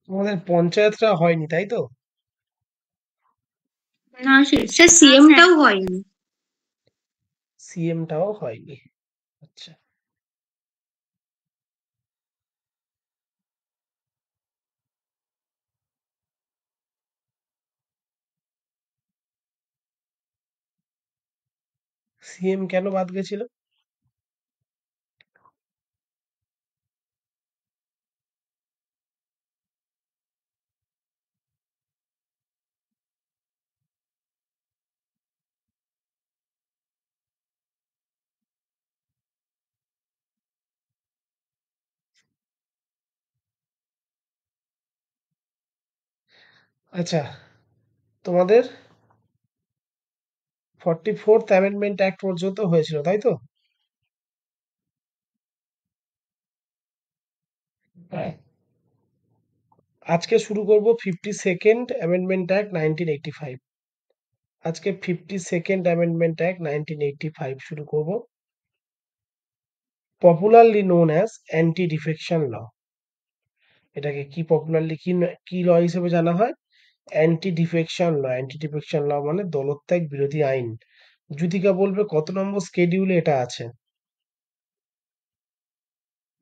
আমাদের পঞ্চায়েতটা হয়নি, তাই তো? না স্যার, সিএমটাও হয়নি। সিএমটাও হয়নি। আচ্ছা, সিএম কেন বাদ গেছিল? আচ্ছা, তোমাদের 44th অ্যামেন্ডমেন্ট অ্যাক্ট পর্যন্ত হয়েছিল, তাই তো? হ্যাঁ। আজকে শুরু করব 52nd অ্যামেন্ডমেন্ট অ্যাক্ট 1985। আজকে 52nd অ্যামেন্ডমেন্ট অ্যাক্ট 1985 শুরু করব। Popularly known as anti defection law. এটাকে কি পপুলারলি কি ল হিসেবে জানা হয়? Anti defection law. Anti defection law মানে দলত্যাগ বিরোধী আইন। যুথিকা বলবে কত নম্বর স্কেডিউলে এটা আছে?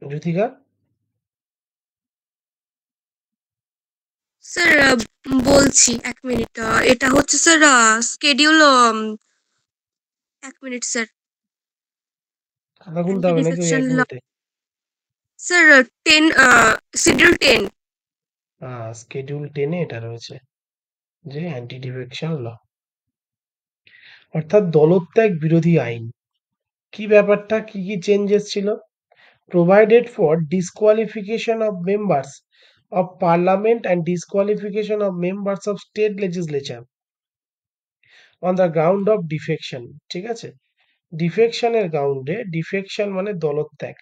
যুথিকা? স্যার বলছি, 1 মিনিট। এটা হচ্ছে স্যার স্কেডিউল। 1 minute sir. খাতা খুলতে অ্যান্টি হবে নাকি ওই ডিফেকশন এক ল। মিনিটে? Sir 10, schedule 10। শিডিউল 10-এ এটা রয়েছে যে অ্যান্টি ডিফেকশন ল, অর্থাৎ দলত্যাগ বিরোধী আইন। কি ব্যাপারটা, কি কি চেঞ্জেস ছিল? Provided for disqualification of members of parliament and disqualification of members of state legislature on the ground of defection. ঠিক আছে? ডিফেকশনের গ্রাউন্ডে, ডিফেকশন মানে দলত্যাগ।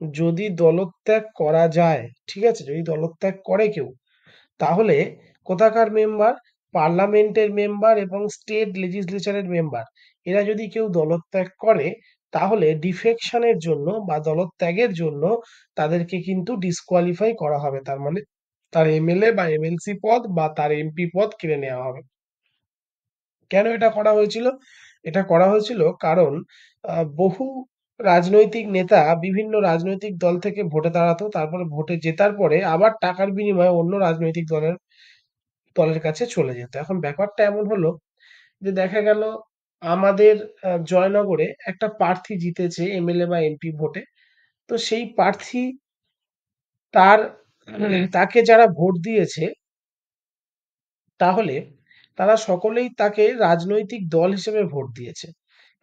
যদি দলত্যাগ করা যায়, ঠিক আছে, যদি দলত্যাগ করে কেউ, তাহলে কোথাকার মেম্বার? পার্লামেন্টের মেম্বার এবং স্টেট লেজিসলেচারের মেম্বার, এরা যদি কেউ দলত্যাগ করে, তাহলে ডিফেকশনের জন্য বা দলত্যাগের জন্য তাদেরকে কিন্তু ডিসকোয়ালিফাই করা হবে। তার মানে তার এমএলএ বা এমএলসি পদ বা তার এমপি পদ কেড়ে নেওয়া হবে। কেন এটা করা হয়েছিল? এটা করা হয়েছিল কারণ বহু রাজনৈতিক নেতা বিভিন্ন রাজনৈতিক দল থেকে ভোটে দাঁড়াতো, তারপরে ভোটে জেতার পরে আবার টাকার বিনিময়ে অন্য রাজনৈতিক দলের দলের কাছে চলে যেত। এখন ব্যাপারটা এমন হলো যে দেখা গেল আমাদের জয়নগরে একটা প্রার্থী জিতেছে এমএলএ বা এমপি ভোটে। তো সেই প্রার্থী, তার তাকে যারা ভোট দিয়েছে, তাহলে তারা সকলেই তাকে রাজনৈতিক দল হিসেবে ভোট দিয়েছে।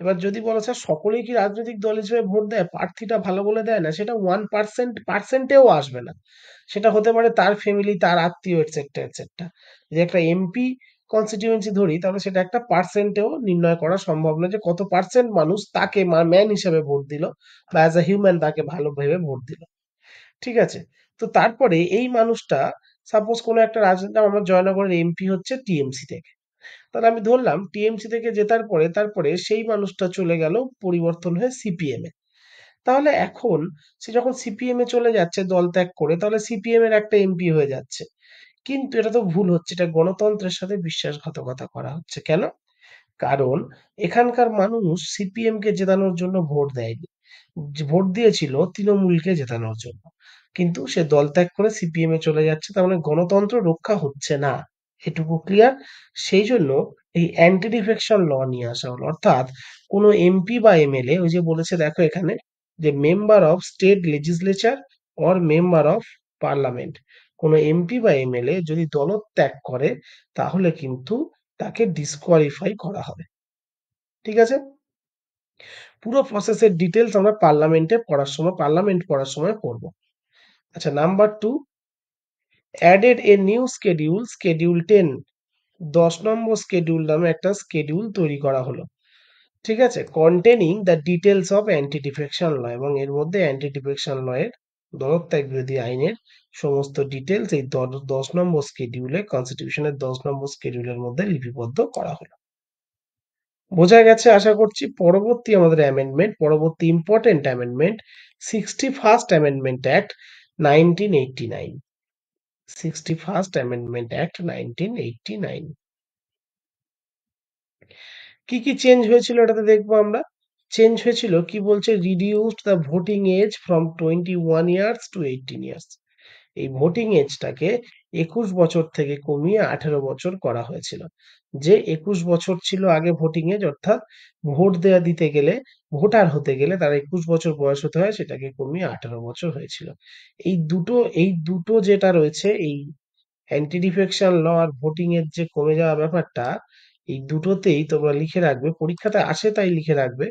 এবার যদি বলা যায় সকলেই কি রাজনৈতিক দল হিসেবে ভোট দেয়, প্রার্থীটা ভালো বলে দেয় না, সেটা 1%, আসবে না। সেটা হতে পারে তার ফ্যামিলি, তার আত্মীয়, এটসেট্রা এটসেট্রা। যদি একটা এমপি কনস্টিটিউয়েন্সি ধরি, তাহলে সেটা একটা পার্সেন্টেও নির্ণয় করা সম্ভব না যে কত পার্সেন্ট মানুষ তাকে ম্যান হিসেবে ভোট দিল বা অ্যাজ আ হিউম্যান তাকে ভালো ভেবে ভোট দিল। ঠিক আছে? তো তারপরে এই মানুষটা, সাপোজ কোনো একটা রাজনেতা, আমার জয়নগরের এমপি হচ্ছে টিএমসি থেকে। তাহলে আমি ধরলাম টিএমসি থেকে জেতার পরে তারপরে সেই মানুষটা চলে গেল পরিবর্তন হয়ে সিপিএম এ। তাহলে এখন সে যখন সিপিএম এ চলে যাচ্ছে দল ত্যাগ করে, তাহলে সিপিএম এর একটা এমপি হয়ে যাচ্ছে। কিন্তু এটা তো ভুল হচ্ছে, এটা গণতন্ত্রের সাথে বিশ্বাসঘাতকতা করা হচ্ছে। কেন? কারণ এখানকার মানুষ সিপিএম কে জেতানোর জন্য ভোট দেয়নি, ভোট দিয়েছিল তৃণমূলকে জেতানোর জন্য। কিন্তু সে দল ত্যাগ করে সিপিএম এ চলে যাচ্ছে, তার মানে গণতন্ত্র রক্ষা হচ্ছে না। এটুকু ক্লিয়ার? সেই জন্য এই অ্যান্টি ডিফেকশন ল নিয়ে আসা হলো, অর্থাৎ কোনো এমপি বা এমএলএ, ওই যে বলেছে দেখো এখানে, যে member of state legislature or member of parliament, কোনো এমপি বা এমএলএ যদি দলত্যাগ করে, তাহলে কিন্তু তাকে ডিসকোয়ালিফাই করা হবে। ঠিক আছে? পুরো প্রসেসের ডিটেলস আমরা পার্লামেন্ট পড়ার সময় পড়বো। আচ্ছা, number 2, added a new schedule, schedule 10। 10 নম্বর শিডিউল নামে একটা শিডিউল তৈরি করা হলো। ঠিক আছে? Containing the details of anti defection law, এবং এর মধ্যে অ্যান্টি ডিফেকশন ল এর, দলত্যাগ বিরোধী আইনের সমস্ত ডিটেলস এই 10 নম্বর শিডিউলে, কনস্টিটিউশনের 10 নম্বর শিডিউলের মধ্যে লিপিবদ্ধ করা হলো। বোঝা গেছে আশা করছি। পরবর্তী আমাদের অ্যামেন্ডমেন্ট, পরবর্তী important amendment, 61st amendment act 1989। 61st amendment act 1989। কি কি চেঞ্জ হয়েছিল এটাতে দেখবো আমরা। চেঞ্জ হয়েছিল কি বলছে, reduced the voting age from 21 years to 18 years. এই ভোটিং এজটাকে 21 বছর থেকে কমিয়ে 18 বছর করা হয়েছিল। যে 21 বছর ছিল আগে ভোটিং এজ, অর্থাৎ ভোট দেয়া দিতে গেলে, ভোটার হতে গেলে তার 21 বছর বয়স হতে হয়, সেটাকে কমিয়ে 18 বছর হয়েছিল। এই দুটো যেটা রয়েছে, এই অ্যান্টি ডিফেকশন ল আর ভোটিং এর যে কমে যাওয়া ব্যাপারটা, এই দুটোতেই তোমরা লিখে রাখবে, পরীক্ষাতে আসে তাই লিখে রাখবে।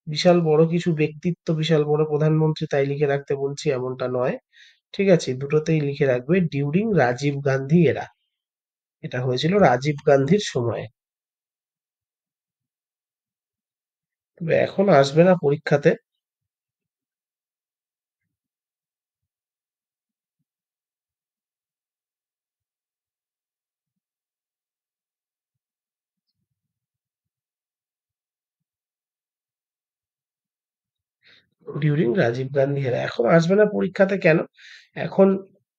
বিশাল বড় কিছু ব্যক্তিত্ব, বিশাল বড় প্রধানমন্ত্রী তাই লিখে রাখতে বলছি এমনটা নয়। ঠিক আছে, দুটোতেই লিখে রাখবে ডিউরিং রাজীব গান্ধী এরা। এটা হয়েছিল রাজীব গান্ধীর সময়ে। তবে এখন আসবে না পরীক্ষাতে। ডিউরিং রাজীব গান্ধী এরা এখন আসবে না পরীক্ষাতে, কেন? এখন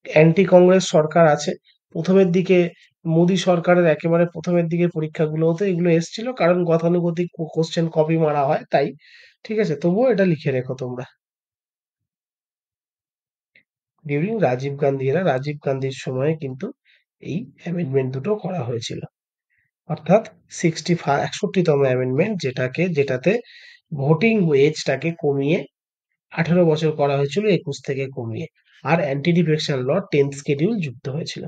অ্যান্টি কংগ্রেস সরকার আছে। প্রথমের দিকে মোদী সরকারের একেবারে প্রথমের দিকে পরীক্ষাগুলোতে এগুলো এসেছিল, কারণ গতানুগতিক কোশ্চেন কপি মারা হয় তাই। ঠিক আছে, তবুও এটা লিখে রেখো তোমরা। ডিউরিং রাজীব গান্ধী এরা, রাজীব গান্ধীর সময়ে কিন্তু এই অ্যামেন্ডমেন্ট দুটো করা হয়েছিল। অর্থাৎ 61তম অ্যামেন্ডমেন্ট, যেটাতে ভোটিং এজটাকে কমিয়ে 18 বছর করা হয়েছিল, 21 থেকে কমিয়ে। আর anti defection law 10th schedule যুক্ত হয়েছিল।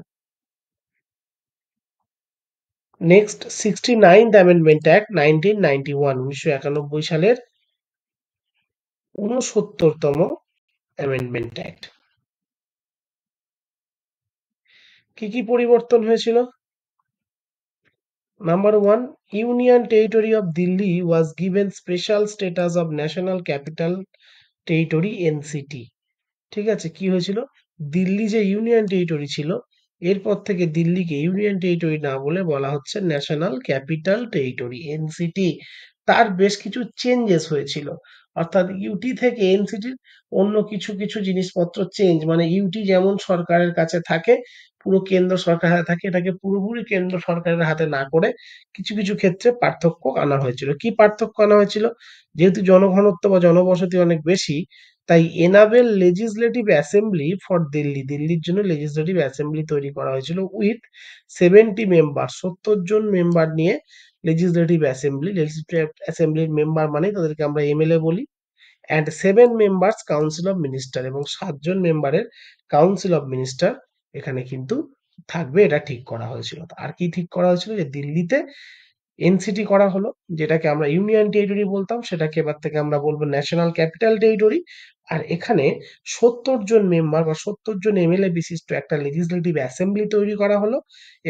নেক্সট 69th অ্যামেন্ডমেন্ট অ্যাক্ট 1991, 1991 সালের 69তম অ্যামেন্ডমেন্ট অ্যাক্ট। কি কি পরিবর্তন হয়েছিল? Number one, union territory of Delhi was given special status of national capital territory, NCT. ঠিক আছে, কি হয়েছিল, দিল্লি যে ইউনিয়ন টেরিটরি ছিল, এরপর থেকে দিল্লিকে ইউনিয়ন টেরিটরি না বলে বলা হচ্ছে ন্যাশনাল ক্যাপিটাল টেরিটরি, এনসিটি। তার বেশ কিছু চেঞ্জেস হয়েছিল, অর্থাৎ ইউটি থেকে এনসিটির অন্য কিছু কিছু জিনিসপত্র চেঞ্জ, মানে ইউটি যেমন সরকারের কাছে থাকে, পুরো কেন্দ্র সরকারের হাতে থাকে, এটাকে পুরোপুরি কেন্দ্র সরকারের হাতে না করে কিছু কিছু ক্ষেত্রে পার্থক্য আনা হয়েছিল। কি পার্থক্য আনা হয়েছিল? যেহেতু জনঘনত্ব বা জনবসতি অনেক বেশি, তাই enable legislative assembly for Delhi, দিল্লির জন্য লেজিসলেটিভ অ্যাসেম্বলি তৈরি করা হয়েছিল উইথ 70 মেম্বার, 70 জন মেম্বার নিয়ে লেজিসলেটিভ অ্যাসেম্বলি। লেজিসলেটিভ অ্যাসেম্বলির মেম্বার মানে তাদেরকে আমরা এমএলএ বলি। And 7 members council of minister, এবং 7 জন মেম্বারের কাউন্সিল অফ মিনিস্টার এখানে কিন্তু থাকবে, এটা ঠিক করা হয়েছিল। আর কি ঠিক করা হয়েছিল, যে দিল্লিতে এনসিটি করা হলো, যেটাকে আমরা ইউনিয়ন টেরিটরি বলতাম, সেটাকে এবার থেকে আমরা বলবো ন্যাশনাল ক্যাপিটাল টেরিটরি। আর এখানে 70 জন মেম্বার বা 70 জন এমএলএ বিশিষ্ট একটা লেজিসলেটিভ অ্যাসেম্বলি তৈরি করা হলো,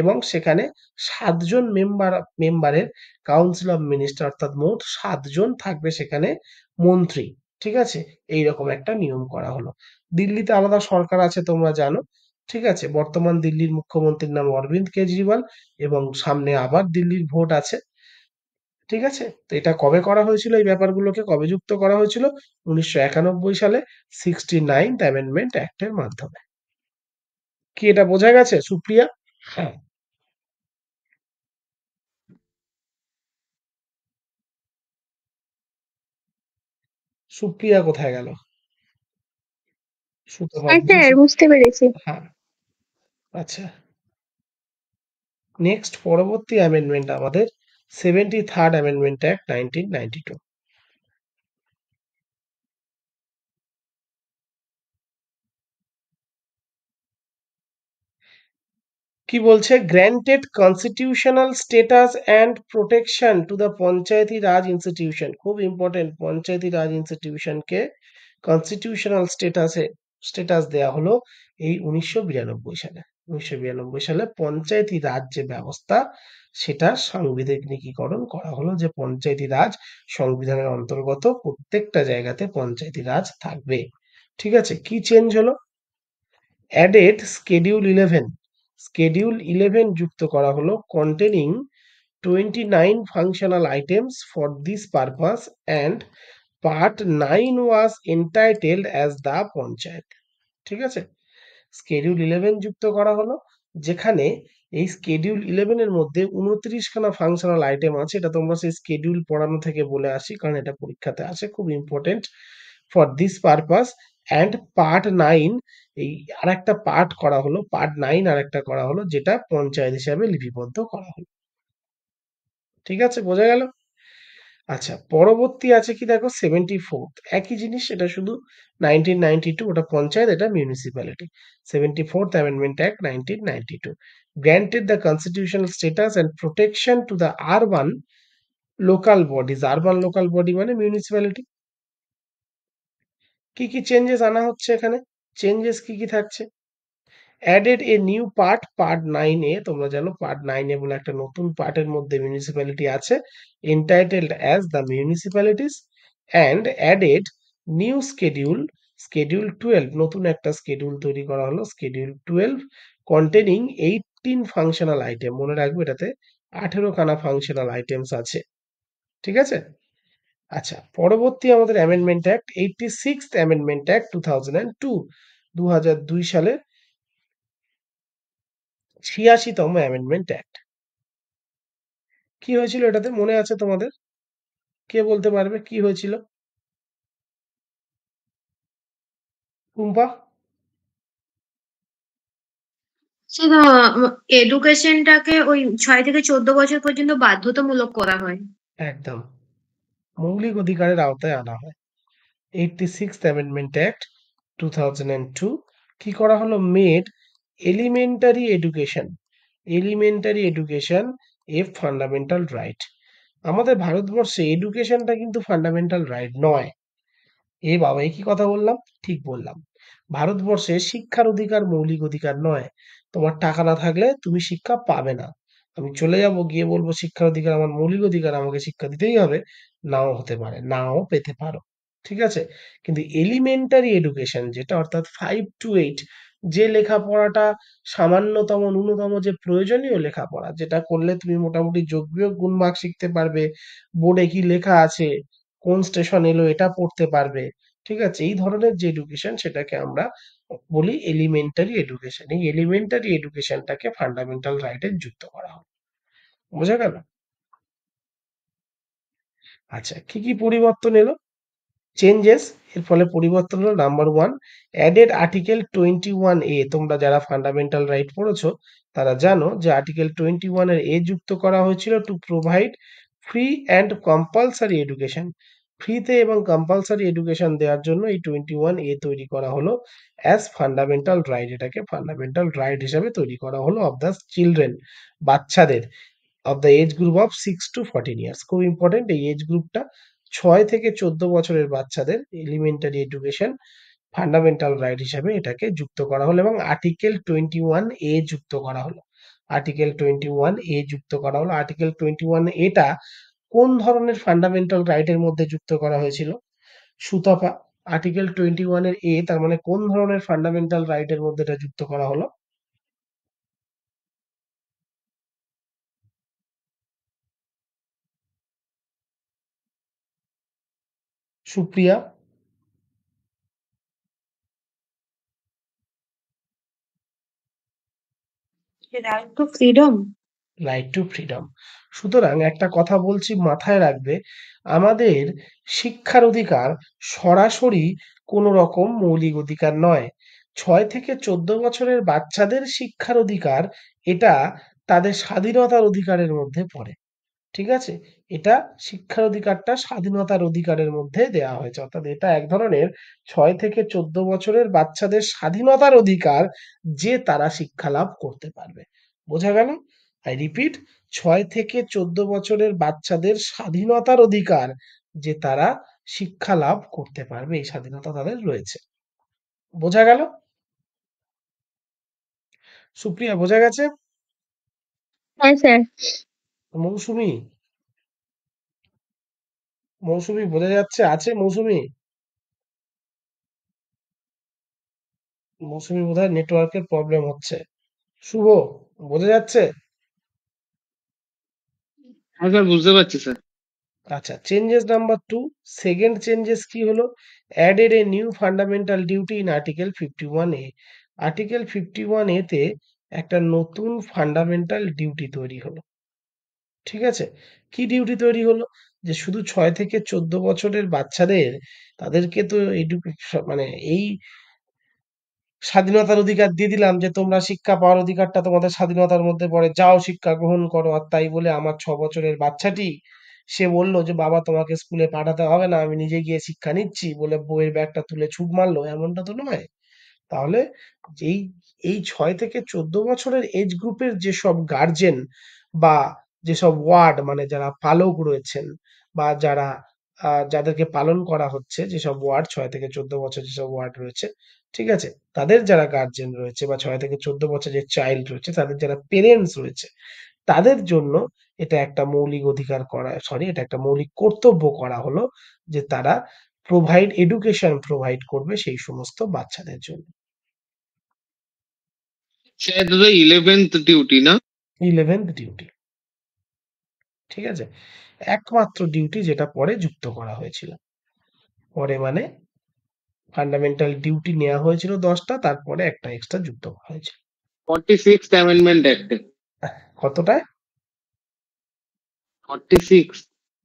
এবং সেখানে 7 জন মেম্বারের কাউন্সিল অফ মিনিস্টার, অর্থাৎ মোট 7 জন থাকবে সেখানে মন্ত্রী। ঠিক আছে, এইরকম একটা নিয়ম করা হলো। দিল্লিতে আলাদা সরকার আছে তোমরা জানো। ঠিক আছে, বর্তমান দিল্লির মুখ্যমন্ত্রীর নাম অরবিন্দ কেজরিওয়াল, এবং সামনে আবার দিল্লির ভোট আছে। ঠিক আছে, তো এটা কবে করা হয়েছিল, এই ব্যাপারগুলোকে কবে যুক্ত করা হয়েছিল? 1991 সালে 69th অ্যামেন্ডমেন্ট অ্যাক্টের মাধ্যমে। কি এটা বোঝা গেছে সুপ্রিয়া? হ্যাঁ। সুপ্রিয়া কোথায় গেল? সুতপা হ্যাঁ স্যার, বুঝেছি। বুঝতে পেরেছি। হ্যাঁ, আচ্ছা। নেক্সট পরবর্তী অ্যামেন্ডমেন্ট আমাদের 73rd অ্যামেন্ডমেন্ট অ্যাক্ট 1992। কি বলছে, granted constitutional status and protection to the Panchayati Raj institution. খুব ইম্পর্টেন্ট, পঞ্চায়েতি রাজ ইনস্টিটিউশনকে কনস্টিটিউশনাল স্টেটাস দেয়া হলো এই 1992 সালে। 1992 সালে পঞ্চায়েতি রাজ যে ব্যবস্থা, সেটা সাংবিধানিকীকরণ করা হলো, যে পঞ্চায়েতি রাজ সংবিধানের অন্তর্গত, প্রত্যেকটা জায়গাতে পঞ্চায়েতি রাজ থাকবে। ঠিক আছে, কি চেঞ্জ হলো? অ্যাডেড শিডিউল 11, শিডিউল 11 যুক্ত করা হলো, containing 29 functional items for this purpose, and part 9 was entitled as the panchayat। ঠিক আছে, স্কেডিউল 11 যুক্ত করা হলো, যেখানে এই স্কেডিউল 11 এর মধ্যে 29 খানা ফাংশনাল আইটেম আছে। এটা তোমরা সেই স্কেডিউল পড়ানো থেকে বলে আসি, কারণ এটা পরীক্ষাতে আসে, খুব important for this purpose. And part 9, এই আরেকটা পার্ট করা হলো, পার্ট 9 আরেকটা করা হলো, যেটা পঞ্চায়েত হিসাবে লিপিবদ্ধ করা হলো। ঠিক আছে, বোঝা গেল? আচ্ছা, পরবর্তী আছে কি দেখো 74th, একই জিনিস, এটা শুধু 1992, ওটা পঞ্চায়েত, এটা municipality. 74th amendment act 1992 granted the constitutional status and protection to the urban local bodies. Urban local body মানে মিউনিসিপ্যালিটি। কি কি চেঞ্জেস আনা হচ্ছে এখানে? চেঞ্জেস কি কি থাকছে? Added a new part, part 9A, তোমরা জানো পার্ট 9A বলে একটা নতুন পার্টের মধ্যে মিউনিসিপ্যালিটি আছে, entitled as the municipalities. And added new schedule, schedule 12, নতুন একটা স্কেডিউল তৈরি করা হলো, স্কেডিউল 12, কন্টেনিং 18 ফাংশনাল আইটেম। মনে রাখবে এটাতে 18 খানা ফাংশনাল আইটেমস আছে। ঠিক আছে? আচ্ছা, পরবর্তী আমাদের amendment act 86th amendment act 2002, 2002 সালের 86তম অ্যামেন্ডমেন্ট অ্যাক্ট। কি হয়েছিল এটাতে, মনে আছে তোমাদের? কে বলতে পারবে কি হয়েছিল? টুম্পা? সেটা এডুকেশনটাকে ওই 6 থেকে 14 বছর পর্যন্ত বাধ্যতামূলক করা হয়। একদম, মৌলিক অধিকারের আওতায় আনা হয়। 86th অ্যামেন্ডমেন্ট অ্যাক্ট 2002 কি করা হলো? Made elementary education, elementary education a fundamental right. আমাদের ভারতবর্ষে এডুকেশনটা কিন্তু ফান্ডামেন্টাল রাইট নয়। এ বাবা, এ কি কথা বললাম? ঠিক বললাম। ভারতবর্ষে শিক্ষার অধিকার মৌলিক অধিকার নয়। তোমার টাকা না থাকলে তুমি শিক্ষা পাবে না। আমি চলে যাব, গিয়ে বলবো শিক্ষার অধিকার আমার মৌলিক অধিকার, আমাকে শিক্ষা দিতেই হবে, নাও হতে পারে, নাও পেতে পারো। ঠিক আছে? কিন্তু এলিমেন্টারি এডুকেশন যেটা, অর্থাৎ 5 to 8, যে লেখাপড়াটা সামান্যতম ন্যূনতম যে প্রয়োজনীয় লেখাপড়া, যেটা করলে তুমি মোটামুটি যোগ বিয়োগ গুণমাগ শিখতে পারবে, বোর্ডে কি লেখা আছে, কোন স্টেশন এলো এটা পড়তে পারবে। ঠিক আছে? এই ধরনের যে এডুকেশন, সেটাকে আমরা বলি এলিমেন্টারি এডুকেশন। এই এলিমেন্টারি এডুকেশনটাকে ফান্ডামেন্টাল রাইটে যুক্ত করা হয়। বোঝা গেল? আচ্ছা, কি কি পরিবর্তন এলো? চেঞ্জেস, এর ফলে পরিবর্তন হলো, নাম্বার 1, অ্যাডেড আর্টিকেল 21A। তোমরা যারা ফান্ডামেন্টাল রাইট পড়েছো তারা জানো যে আর্টিকেল 21 এর এ যুক্ত করা হয়েছিল, to provide free and compulsory education. ফ্রিতে এবং কম্পালসারি এডুকেশন দেওয়ার জন্য এই 21A তৈরি করা হলো অ্যাজ ফান্ডামেন্টাল রাইট। এটাকে ফান্ডামেন্টাল রাইট হিসাবে তৈরি করা হলো অফ দ্য চিলড্রেন, বাচ্চাদের, of the age group of 6 to 14 years. খুব ইম্পর্টেন্ট, এই এজ গ্রুপটা 6 থেকে 14 বছরের বাচ্চাদের এলিমেন্টারি এডুকেশন ফান্ডামেন্টাল রাইট হিসাবে এটাকে যুক্ত করা হলো, এবং আর্টিকেল 21A যুক্ত করা হলো। আর্টিকেল 21A যুক্ত করা হলো। আর্টিকেল 21A কোন ধরনের ফান্ডামেন্টাল রাইটের মধ্যে যুক্ত করা হয়েছিল? সুতপা, আর্টিকেল 21 এর তার মানে কোন ধরনের ফান্ডামেন্টাল রাইটের মধ্যে এটা যুক্ত করা হলো? Supriya? Right two freedom. Right two freedom. সুতরাং একটা কথা বলছি, মাথায় রাখবে, আমাদের শিক্ষার অধিকার সরাসরি কোনো রকম মৌলিক অধিকার নয়। 6 থেকে 14 বছরের বাচ্চাদের শিক্ষার অধিকার, এটা তাদের স্বাধীনতার অধিকারের মধ্যে পড়ে। ঠিক আছে? এটা, শিক্ষার অধিকারটা স্বাধীনতার অধিকারের মধ্যে দেওয়া হয়েছে, অর্থাৎ এটা এক ধরনের 6 থেকে 14 বছরের বাচ্চাদের স্বাধীনতার অধিকার, যে তারা শিক্ষা লাভ করতে পারবে। বোঝা গেল? আই রিপিট, 6 থেকে 14 বছরের বাচ্চাদের স্বাধীনতার অধিকার, যে তারা শিক্ষা লাভ করতে পারবে, এই স্বাধীনতা তাদের রয়েছে। বোঝা গেল? সুপ্রিয়া, বোঝা গেছে? হ্যাঁ স্যার। মৌসুমী? মৌসুমী বোঝা যাচ্ছে? আছে মৌসুমী? মৌসুমী বোধহয় নেটওয়ার্কের প্রবলেম হচ্ছে। শুভ, বোঝা যাচ্ছে? হ্যাঁ স্যার, বুঝতে পারছি স্যার। আচ্ছা, চেঞ্জেস নাম্বার 2, সেকেন্ড চেঞ্জেস কি হলো? Added a new fundamental duty in article 51A। Article 51A তে একটা নতুন ফান্ডামেন্টাল ডিউটি তৈরি হলো। ঠিক আছে, কি ডিউটি তৈরি হলো? যে শুধু 6 থেকে 14 বছরের বাচ্চাদের, তাদেরকে তো এডুকেশন মানে এই স্বাধীনতার অধিকার দিয়ে দিলাম যে তোমরা শিক্ষা পাওয়ার অধিকারটা তোমাদের স্বাধীনতার মধ্যে পড়ে, যাও শিক্ষা গ্রহণ করো। আর তাই বলে আমার 6 বছরের বাচ্চাটি সে বলল যে বাবা তোমাকে স্কুলে পাঠাতে হবে না, আমি নিজে গিয়ে শিক্ষা নিচ্ছি বলে বইয়ের ব্যাগটা তুলে ছুট মারলো, এমনটা তো নয়। তাহলে এই এই 6 থেকে 14 বছরের এজ গ্রুপের যেসব গার্জেন বা যেসব ওয়ার্ড মানে যারা পালক রয়েছেন বা যারা যাদেরকে পালন করা হচ্ছে, যেসব ওয়ার্ড 6 থেকে 14 বছর যেসব ওয়ার্ড রয়েছে, ঠিক আছে, তাদের যারা গার্জেন রয়েছে বা 6 থেকে 14 বছর যে চাইল্ড রয়েছে, তাদের যারা পেরেন্টস রয়েছে, তাদের জন্য এটা একটা মৌলিক অধিকার করা, সরি, এটা একটা মৌলিক কর্তব্য করা হলো যে তারা এডুকেশন প্রোভাইড করবে সেই সমস্ত বাচ্চাদের জন্য। शायद तो 11th ड्यूटी ना 11th ডিউটি, ঠিক আছে, একমাত্র ডিউটি যেটা পরে যুক্ত করা হয়েছিল। পরে মানে ফান্ডামেন্টাল ডিউটি নেওয়া হয়েছিল 10টা, তারপরে একটা এক্সট্রা যুক্ত করা হয়েছিল। 46th amendment act কতটায় 46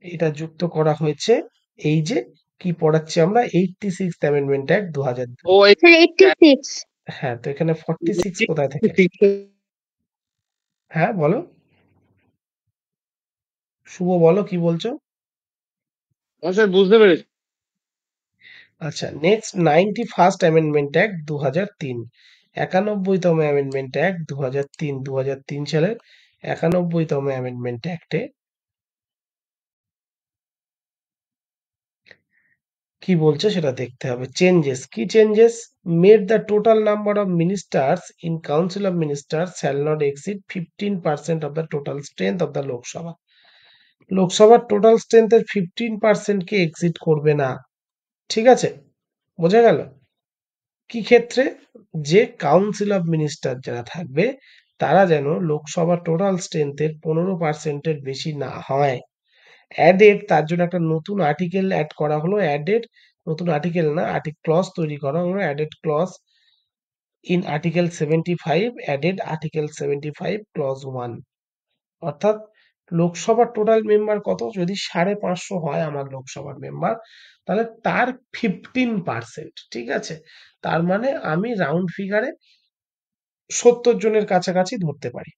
এটা যুক্ত করা হয়েছে? এই যে কি পড়াচ্ছি আমরা, 86th অ্যামেন্ডমেন্ট অ্যাক্ট 2000। ও স্যার 86 হ্যাঁ, তো এখানে 46 কোথায় থেকে? 86 হ্যাঁ বলো, শুভ বলো কি বলছো? স্যার বুঝতে পেরেছি। আচ্ছা, নেক্সট 91st অ্যামেন্ডমেন্ট অ্যাক্ট 2003, 91তম অ্যামেন্ডমেন্ট অ্যাক্ট 2003 সালের 91তম অ্যামেন্ডমেন্ট অ্যাক্টে কি বলছে সেটা দেখতে হবে। চেঞ্জেস, কি changes? Made the total number of ministers in council of ministers shall not exceed 15% of the total strength of the Lok Sabha. লোকসভার টোটাল স্ট্রেংথের 15% কে এক্সিড করবে না। ঠিক আছে, বোঝা গেল? কি ক্ষেত্রে? যে কাউন্সিল অফ মিনিস্টার যারা থাকবে, তারা যেন লোকসভার টোটাল স্ট্রেংথের 15%-এর বেশি না হয়। অ্যাডেড, তার জন্য একটা নতুন আর্টিকেল অ্যাড করা হলো। অ্যাডেড, নতুন আর্টিকেল না, ক্লজ তৈরি করা হলো। Added clause in article 75, added article 75 clause 1। অর্থাৎ লোকসভার টোটাল মেম্বার কত? যদি 550 হয় আমার লোকসভার মেম্বার, তাহলে তার 15%, ঠিক আছে, তার মানে আমি রাউন্ড ফিগারে 70 জনের কাছাকাছি ধরতে পারি।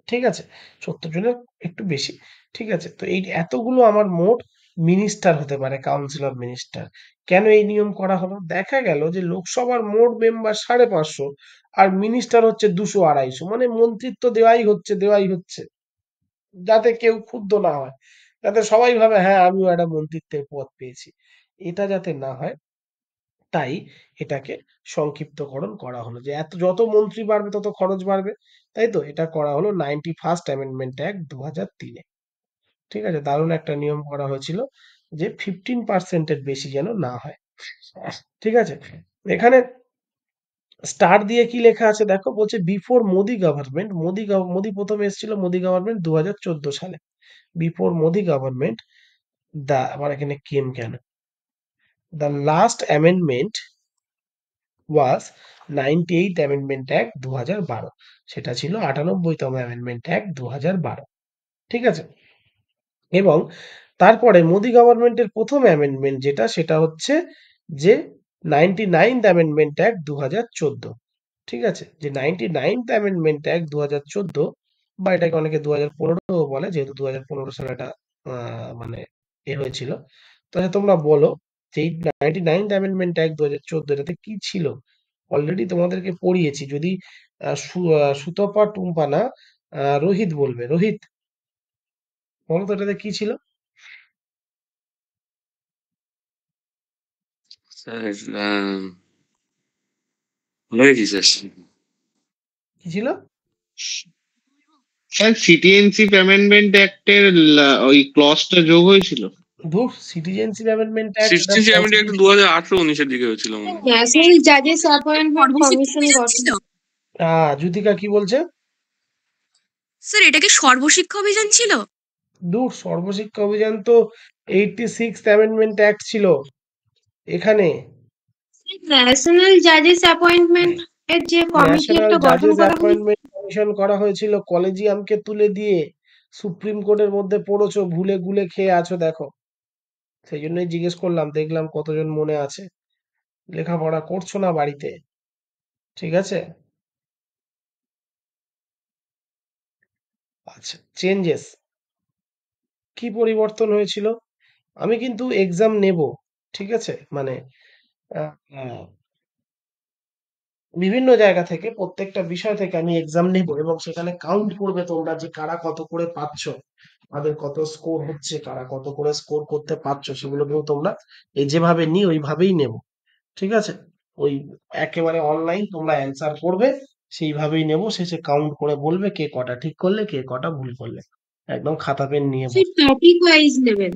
ঠিক আছে, 70 জনের একটু বেশি। ঠিক আছে, তো এই এতগুলো আমার মোট মিনিস্টার হতে পারে, কাউন্সিল অফ মিনিস্টার। কেন এই নিয়ম করা হলো? দেখা গেল যে লোকসভার মোট মেম্বার 550 আর মিনিস্টার হচ্ছে 200-250, মানে মন্ত্রিত্ব দেওয়াই হচ্ছে, যাতে কেউ ক্ষুব্ধ না হয়, যাতে সবাই ভাবে হ্যাঁ আমিও একটা মন্ত্রিত্বের পদ পেয়েছি। এটা যাতে না হয়, তাই এটাকে সংক্ষিপ্তকরণ করা হলো, যে যত মন্ত্রী বাড়বে তত খরচ বাড়বে। তাই তো এটা করা হলো 91st অ্যামেন্ডমেন্ট অ্যাক্ট 2003-এ। ঠিক আছে, দারুণ একটা নিয়ম করা হয়েছিল যে 15%-এর বেশি যেন না হয়। ঠিক আছে, এখানে স্টার দিয়ে কি লেখা আছে দেখো, বলছে বিফোর মোদি গভর্নমেন্ট। মোদি প্রথম এসেছিল মোদি গভর্নমেন্ট 2014 সালে। বিফোর মোদি গভর্নমেন্ট আবার এখানে কেম কেন? The last amendment was 98th amendment act 2012। সেটা ছিল 98তম অ্যামেন্ডমেন্ট অ্যাক্ট 2012। ঠিক আছে, এবং তারপরে মোদি গভর্নমেন্টের প্রথম অ্যামেন্ডমেন্ট যেটা, সেটা হচ্ছে যে 99th অ্যামেন্ডমেন্ট অ্যাক্ট 2014। ঠিক আছে, যে 99th অ্যামেন্ডমেন্ট অ্যাক্ট 2014, বা এটাকে অনেকে 2015 বলে, যেহেতু 2015 সালে এটা মানে হয়েছিল। তাহলে তোমরা বলো যে এই 99th অ্যামেন্ডমেন্ট অ্যাক্ট 2014, এটাতে কি ছিল? অলরেডি তোমাদেরকে পড়িয়েছি। যদি সুতপা টুম্পা না, রোহিত বলবে। রোহিত বলো তো এটাতে কি ছিল? স্যার ভুলে গেছি স্যার। কি ছিল? স্যার সিটিজেনশিপ অ্যামেন্ডমেন্ট অ্যাক্টের ওই ক্লজটা যোগ হয়েছিল। ধুর, সিটিজেনশিপ অ্যামেন্ডমেন্ট অ্যাক্ট, এটা সিটিজেনশিপ অ্যামেন্ডমেন্ট একটা 2018-19-এর দিকে হয়েছিল মনে হয়। ন্যাশনাল জাজেস অ্যাপয়েন্টমেন্ট কমিশন গঠন। জ্যোতিকা কি বলছে? স্যার এটা কি সর্বশিক্ষা অভিযান ছিল? দূর, সর্বশিক্ষা অভিযান তো 86th অ্যামেন্ডমেন্ট অ্যাক্ট ছিল এখানে। ন্যাশনাল জাজেস অ্যাপয়েন্টমেন্ট এর যে কমিটি ন্যাশনাল একটা গঠন জাজেস করা হয়েছে, অ্যাপয়েন্টমেন্ট কমিশন করা হয়েছিল কলেজিয়ামকে তুলে দিয়ে, সুপ্রিম কোর্টের মধ্যে পড়েছো, ভুলে গুলে খেয়ে আছো দেখো। সেই জন্যই জিজ্ঞেস করলাম, দেখলাম কতজন মনে আছে। লেখাপড়া করছো না বাড়িতে, ঠিক আছে? আচ্ছা, চেঞ্জেস কি পরিবর্তন হয়েছিল? আমি কিন্তু এক্সাম নেব, ঠিক আছে? মানে আহ, আহ, বিভিন্ন জায়গা থেকে, প্রত্যেকটা বিষয় থেকে আমি এক্সাম নেব এবং সেখানে কাউন্ট করবে তোমরা যে কারা কত করে পাচ্ছ, তাদের কত স্কোর হচ্ছে, কারা কত করে স্কোর করতে পারছো, সেগুলো কিন্তু তোমরা এই যেভাবে নি ওইভাবেই নেব, ঠিক আছে? ওই একেবারে অনলাইন তোমরা অ্যান্সার করবে, সেইভাবেই নেব, শেষে কাউন্ট করে বলবে কে কটা ঠিক করলে কে কটা ভুল করলে। একদম খাতা পেন নিয়ে সেই টপিক ওয়াইজ নেবেন।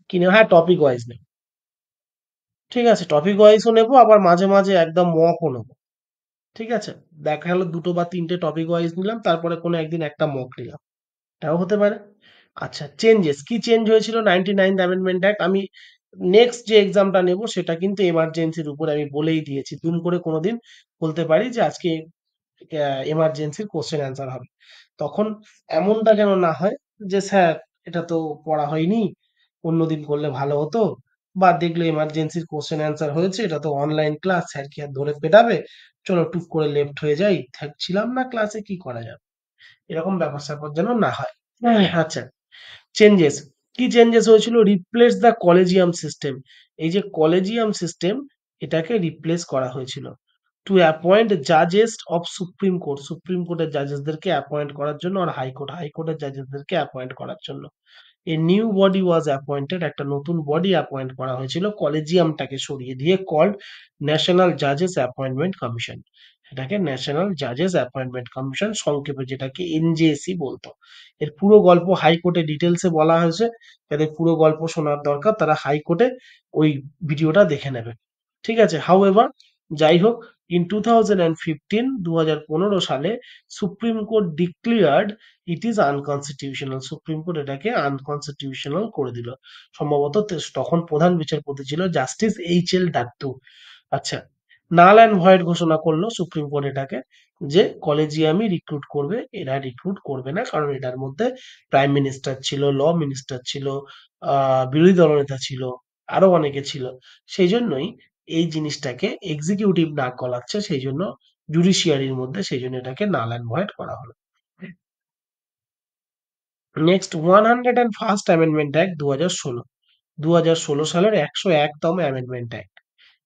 কিনে, হ্যাঁ টপিক ওয়াইজ নেব, ঠিক আছে? টপিক ওয়াইজও নেবো, আবার মাঝে মাঝে একদম মকও নেবো, ঠিক আছে? দেখা গেল দুটো বা তিনটে টপিক ওয়াইজ নিলাম, তারপরে কোনো একদিন একটা মক নিলাম, এটাও হতে পারে। আচ্ছা, চেঞ্জেস কি চেঞ্জ হয়েছিল 99th অ্যামেন্ডমেন্ট অ্যাক্ট? আমি নেক্সট যে এক্সামটা নেব সেটা কিন্তু এমার্জেন্সির উপরে আমি বলেই দিয়েছি, দুম করে কোনোদিন বলতে পারি যে আজকে এমার্জেন্সির কোশ্চেন অ্যান্সার হবে। তখন এমনটা যেন না হয় যে স্যার এটা তো পড়া হয়নি, অন্যদিন করলে ভালো হতো, বা দেখলে এমার্জেন্সির কোশ্চেন অ্যান্সার হয়েছে, এটা তো অনলাইন ক্লাস, স্যার কি আর ধরে পেটাবে, চলো টুক করে লেফট হয়ে যাই, থাকছিলাম না ক্লাসে, কি করা যাবে, এরকম ব্যাপার স্যাপার যেন না হয়। আচ্ছা, চেঞ্জেস কি চেঞ্জেস হয়েছিল? Replace the collegium system. এই যে কলেজিয়াম সিস্টেম, এটাকে রিপ্লেস করা হয়েছিল। টু অ্যাপয়েন্ট জাজেস অফ সুপ্রিম কোর্ট, সুপ্রিম কোর্টের জাজেসদেরকে অ্যাপয়েন্ট করার জন্য, আর হাইকোর্টের জাজেসদেরকে অ্যাপয়েন্ট করার জন্য a new body was appointed, একটা নতুন বডি অ্যাপয়েন্ট করা হয়েছিল কলেজিয়ামটাকে সরিয়ে দিয়ে, কল্ড ন্যাশনাল জাজেস অ্যাপয়েন্টমেন্ট কমিশন। এটাকে ন্যাশনাল জাজেস অ্যাপয়েন্টমেন্ট কমিশন সংক্ষেপে, যেটাকে এনজেএসি বলতো। এর পুরো গল্প হাইকোর্টে ডিটেলসে বলা হয়েছে, যাদের পুরো গল্প শোনার দরকার তারা হাইকোর্টে ওই ভিডিওটা দেখে নেবে, ঠিক আছে? হাউএভার, যাই হোক, ইন 2015 সালে supreme court declared it is unconstitutional, supreme court এটাকে আনকনস্টিটিউশনাল করে দিল। সম্ভবত তখন প্রধান বিচারপতি ছিল জাস্টিস এইচ এল দাত্তু। আচ্ছা, নাল অ্যান্ড ভয়েড ঘোষণা করলো সুপ্রিম কোর্ট এটাকে, যে কলেজিয়ামই রিক্রুট করবে, এরা রিক্রুট করবে না, কারণ এটার মধ্যে প্রাইম মিনিস্টার ছিল, ল মিনিস্টার ছিল, বিরোধী দলনেতা ছিল, আরো অনেকে ছিল। সেই জন্যই এই জিনিসটাকে এক্সিকিউটিভ নাক গলাচ্ছে, সেই জন্য জুডিশিয়ারির মধ্যে, সেই জন্য এটাকে নাল অ্যান্ড ভয়েড করা হলো। নেক্সট 101st অ্যামেন্ডমেন্ট অ্যাক্ট 2016 সালের 101তম অ্যামেন্ডমেন্ট অ্যাক্ট।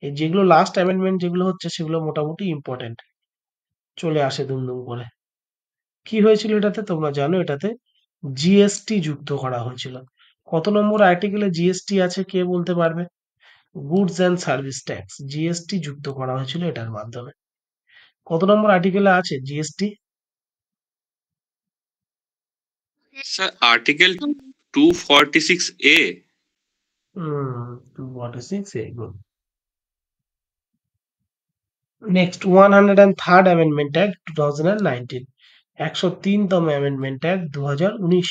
এই যেগুলো লাস্ট অ্যামেন্ডমেন্ট যেগুলো হচ্ছে সেগুলো মোটামুটি ইম্পর্টেন্ট, চলে আসে দুমদুম করে। কি হয়েছিল এটাতে তোমরা জানো? এটাতে জিএসটি যুক্ত করা হয়েছিল। কত নম্বর আর্টিকেলে জিএসটি আছে কে বলতে পারবে? Goods and service tax, GST যুক্ত করা হয়েছিল এটার মাধ্যমে। কত নম্বর আর্টিকেলে আছে GST? Sir article 246A। 246A, good. Next 103rd amendment act 2019, 103তম অ্যামেন্ডমেন্ট অ্যাক্ট 2019।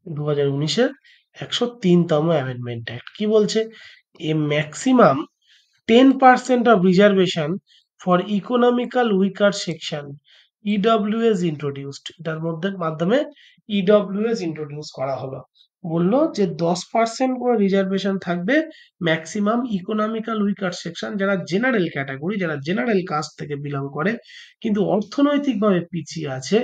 2019-এর 103তম অ্যামেন্ডমেন্ট অ্যাক্ট কি বলছে? A maximum 10% of reservation for economical weaker section EWS introduced, এটার মাধ্যমে EWS ইন্ট্রোডিউস করা হলো। বললো যে 10% করে রিজার্ভেশন থাকবে ম্যাক্সিমাম ইকোনমিক্যাল উইকার সেকশন, যারা জেনারেল ক্যাটাগরি, যারা জেনারেল কাস্ট থেকে বিলং করে কিন্তু অর্থনৈতিকভাবে পিছিয়ে আছে,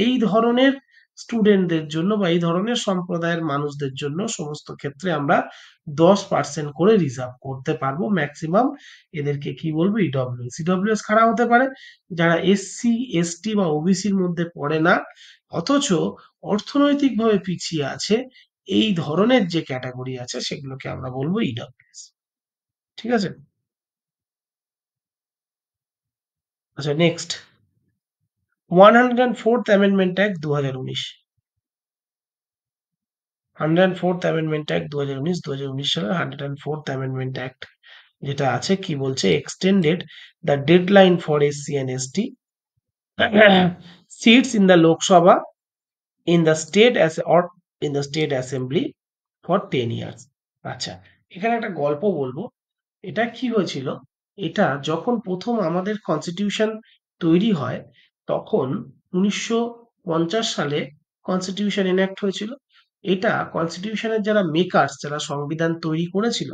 এই ধরনের স্টুডেন্টদের জন্য বা এই ধরনের সম্প্রদায়ের মানুষদের জন্য সমস্ত ক্ষেত্রে আমরা 10% করে রিজার্ভ করতে পারবো ম্যাক্সিমাম। এদেরকে কি বলবো? ইডব্লিউএস। ইডব্লিউএস কারা হতে পারে? যারা এসসি এসটি বা ওবিসির মধ্যে পড়ে না, অথচ অর্থনৈতিকভাবে পিছিয়ে আছে, এই ধরনের যে ক্যাটাগরি আছে সেগুলোকে আমরা বলবো ইডব্লিউএস, ঠিক আছে? আচ্ছা, next 104th amendment act 2019, 104th amendment act 2019 সালের 104th অ্যামেন্ডমেন্ট অ্যাক্ট যেটা আছে কি বলছে? Extended the deadline for SC and ST seats in the Lok Sabha, in the state assembly for 10 years. আচ্ছা, এখানে একটা গল্প বলবো। এটা কি হয়েছিল, এটা যখন প্রথম আমাদের কনস্টিটিউশন তৈরি হয় তখন 1950 সালে কনস্টিটিউশন এনাক্ট হয়েছিল। এটা কনস্টিটিউশনের যারা মেকার্স, যারা সংবিধান তৈরি করেছিল,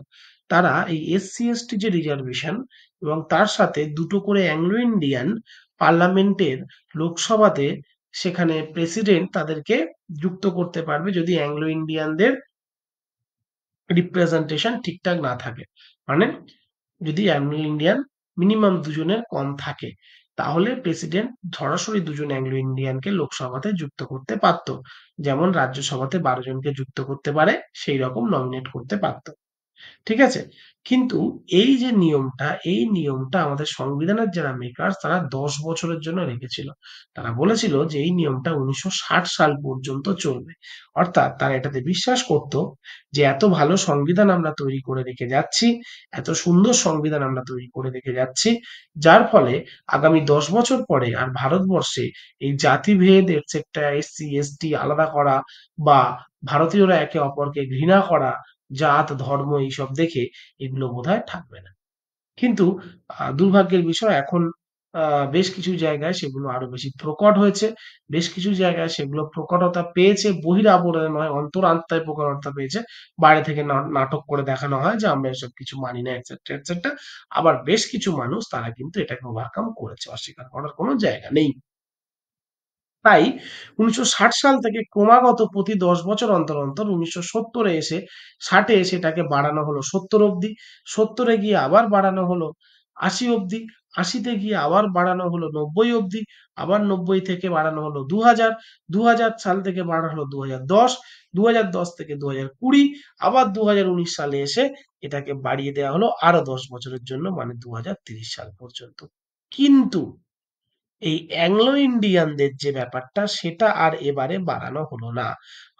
তারা এই এসসি এসটি যে রিজার্ভেশন এবং তার সাথে দুটো করে অ্যাংলো ইন্ডিয়ান পার্লামেন্টের লোকসভাতে সেখানে প্রেসিডেন্ট তাদেরকে যুক্ত করতে পারবে যদি অ্যাংলো ইন্ডিয়ানদের রিপ্রেজেন্টেশন ঠিকঠাক না থাকে। মানে যদি অ্যাংলো ইন্ডিয়ান মিনিমাম দুজনের কম থাকে, তাহলে প্রেসিডেন্ট সরাসরি দুজন অ্যাংলো ইন্ডিয়ানকে লোকসভাতে যুক্ত করতে পারত। যেমন রাজ্যসভাতে 12 জনকে যুক্ত করতে পারে, সেই রকম নমিনেট করতে পারত। ঠিক আছে? কিন্তু এই নিয়মটা আমাদের সংবিধানের যারা মেকার তারা 10 বছরের জন্য রেখেছিল। তারা বলেছিল যে এই নিয়মটা 1960 সাল পর্যন্ত চলবে। অর্থাৎ তারা এটাতে বিশ্বাস করত যে এত ভালো সংবিধান আমরা তৈরি করে রেখে যাচ্ছি, এত সুন্দর সংবিধান আমরা তৈরি করে রেখে যাচ্ছি, যার ফলে আগামী 10 বছর পরে আর ভারতবর্ষে এই জাতিভেদ এটসেট্রা, এসসি এসটি আলাদা করা বা ভারতীয়রা একে অপরকে ঘৃণা করা, জাত ধর্ম এইসব দেখে এগুলো বোধহয় থাকবে না। কিন্তু দুর্ভাগ্যের বিষয় এখন বেশ কিছু জায়গায় সেগুলো আরো বেশি প্রকট হয়েছে। বেশ কিছু জায়গায় সেগুলো প্রকটতা পেয়েছে, বহিরাবরণে নয়, অন্তর আত্মায় প্রকটতা পেয়েছে। বাইরে থেকে নাটক করে দেখানো হয় যে আমরা এসব কিছু মানি না, এটসেট্রা এটসেট্রা। আবার বেশ কিছু মানুষ তারা কিন্তু এটাকে ওভারকাম করেছে, অস্বীকার করার কোনো জায়গা নেই। তাই 1960 সাল থেকে ক্রমাগত প্রতি 10 বছর অন্তর অন্তর 1970-এ এসে 60-এ সেটাকে বাড়ানো হলো 70 অব্দি, 70-এ গিয়ে আবার বাড়ানো হলো 80 অব্দি, 80-তে গিয়ে আবার বাড়ানো হলো 90 অব্দি, আবার 90 থেকে বাড়ানো হলো 2000, 2000 সাল থেকে বাড়ানো হলো 2010, 2010 থেকে 2020, আবার 2019 সালে এসে এটাকে বাড়িয়ে দেওয়া হলো আরো 10 বছরের জন্য, মানে 2030 সাল পর্যন্ত। কিন্তু এই অ্যাংলো ইন্ডিয়ানদের যে ব্যাপারটা সেটা আর এবারে বাড়ানো হলো না।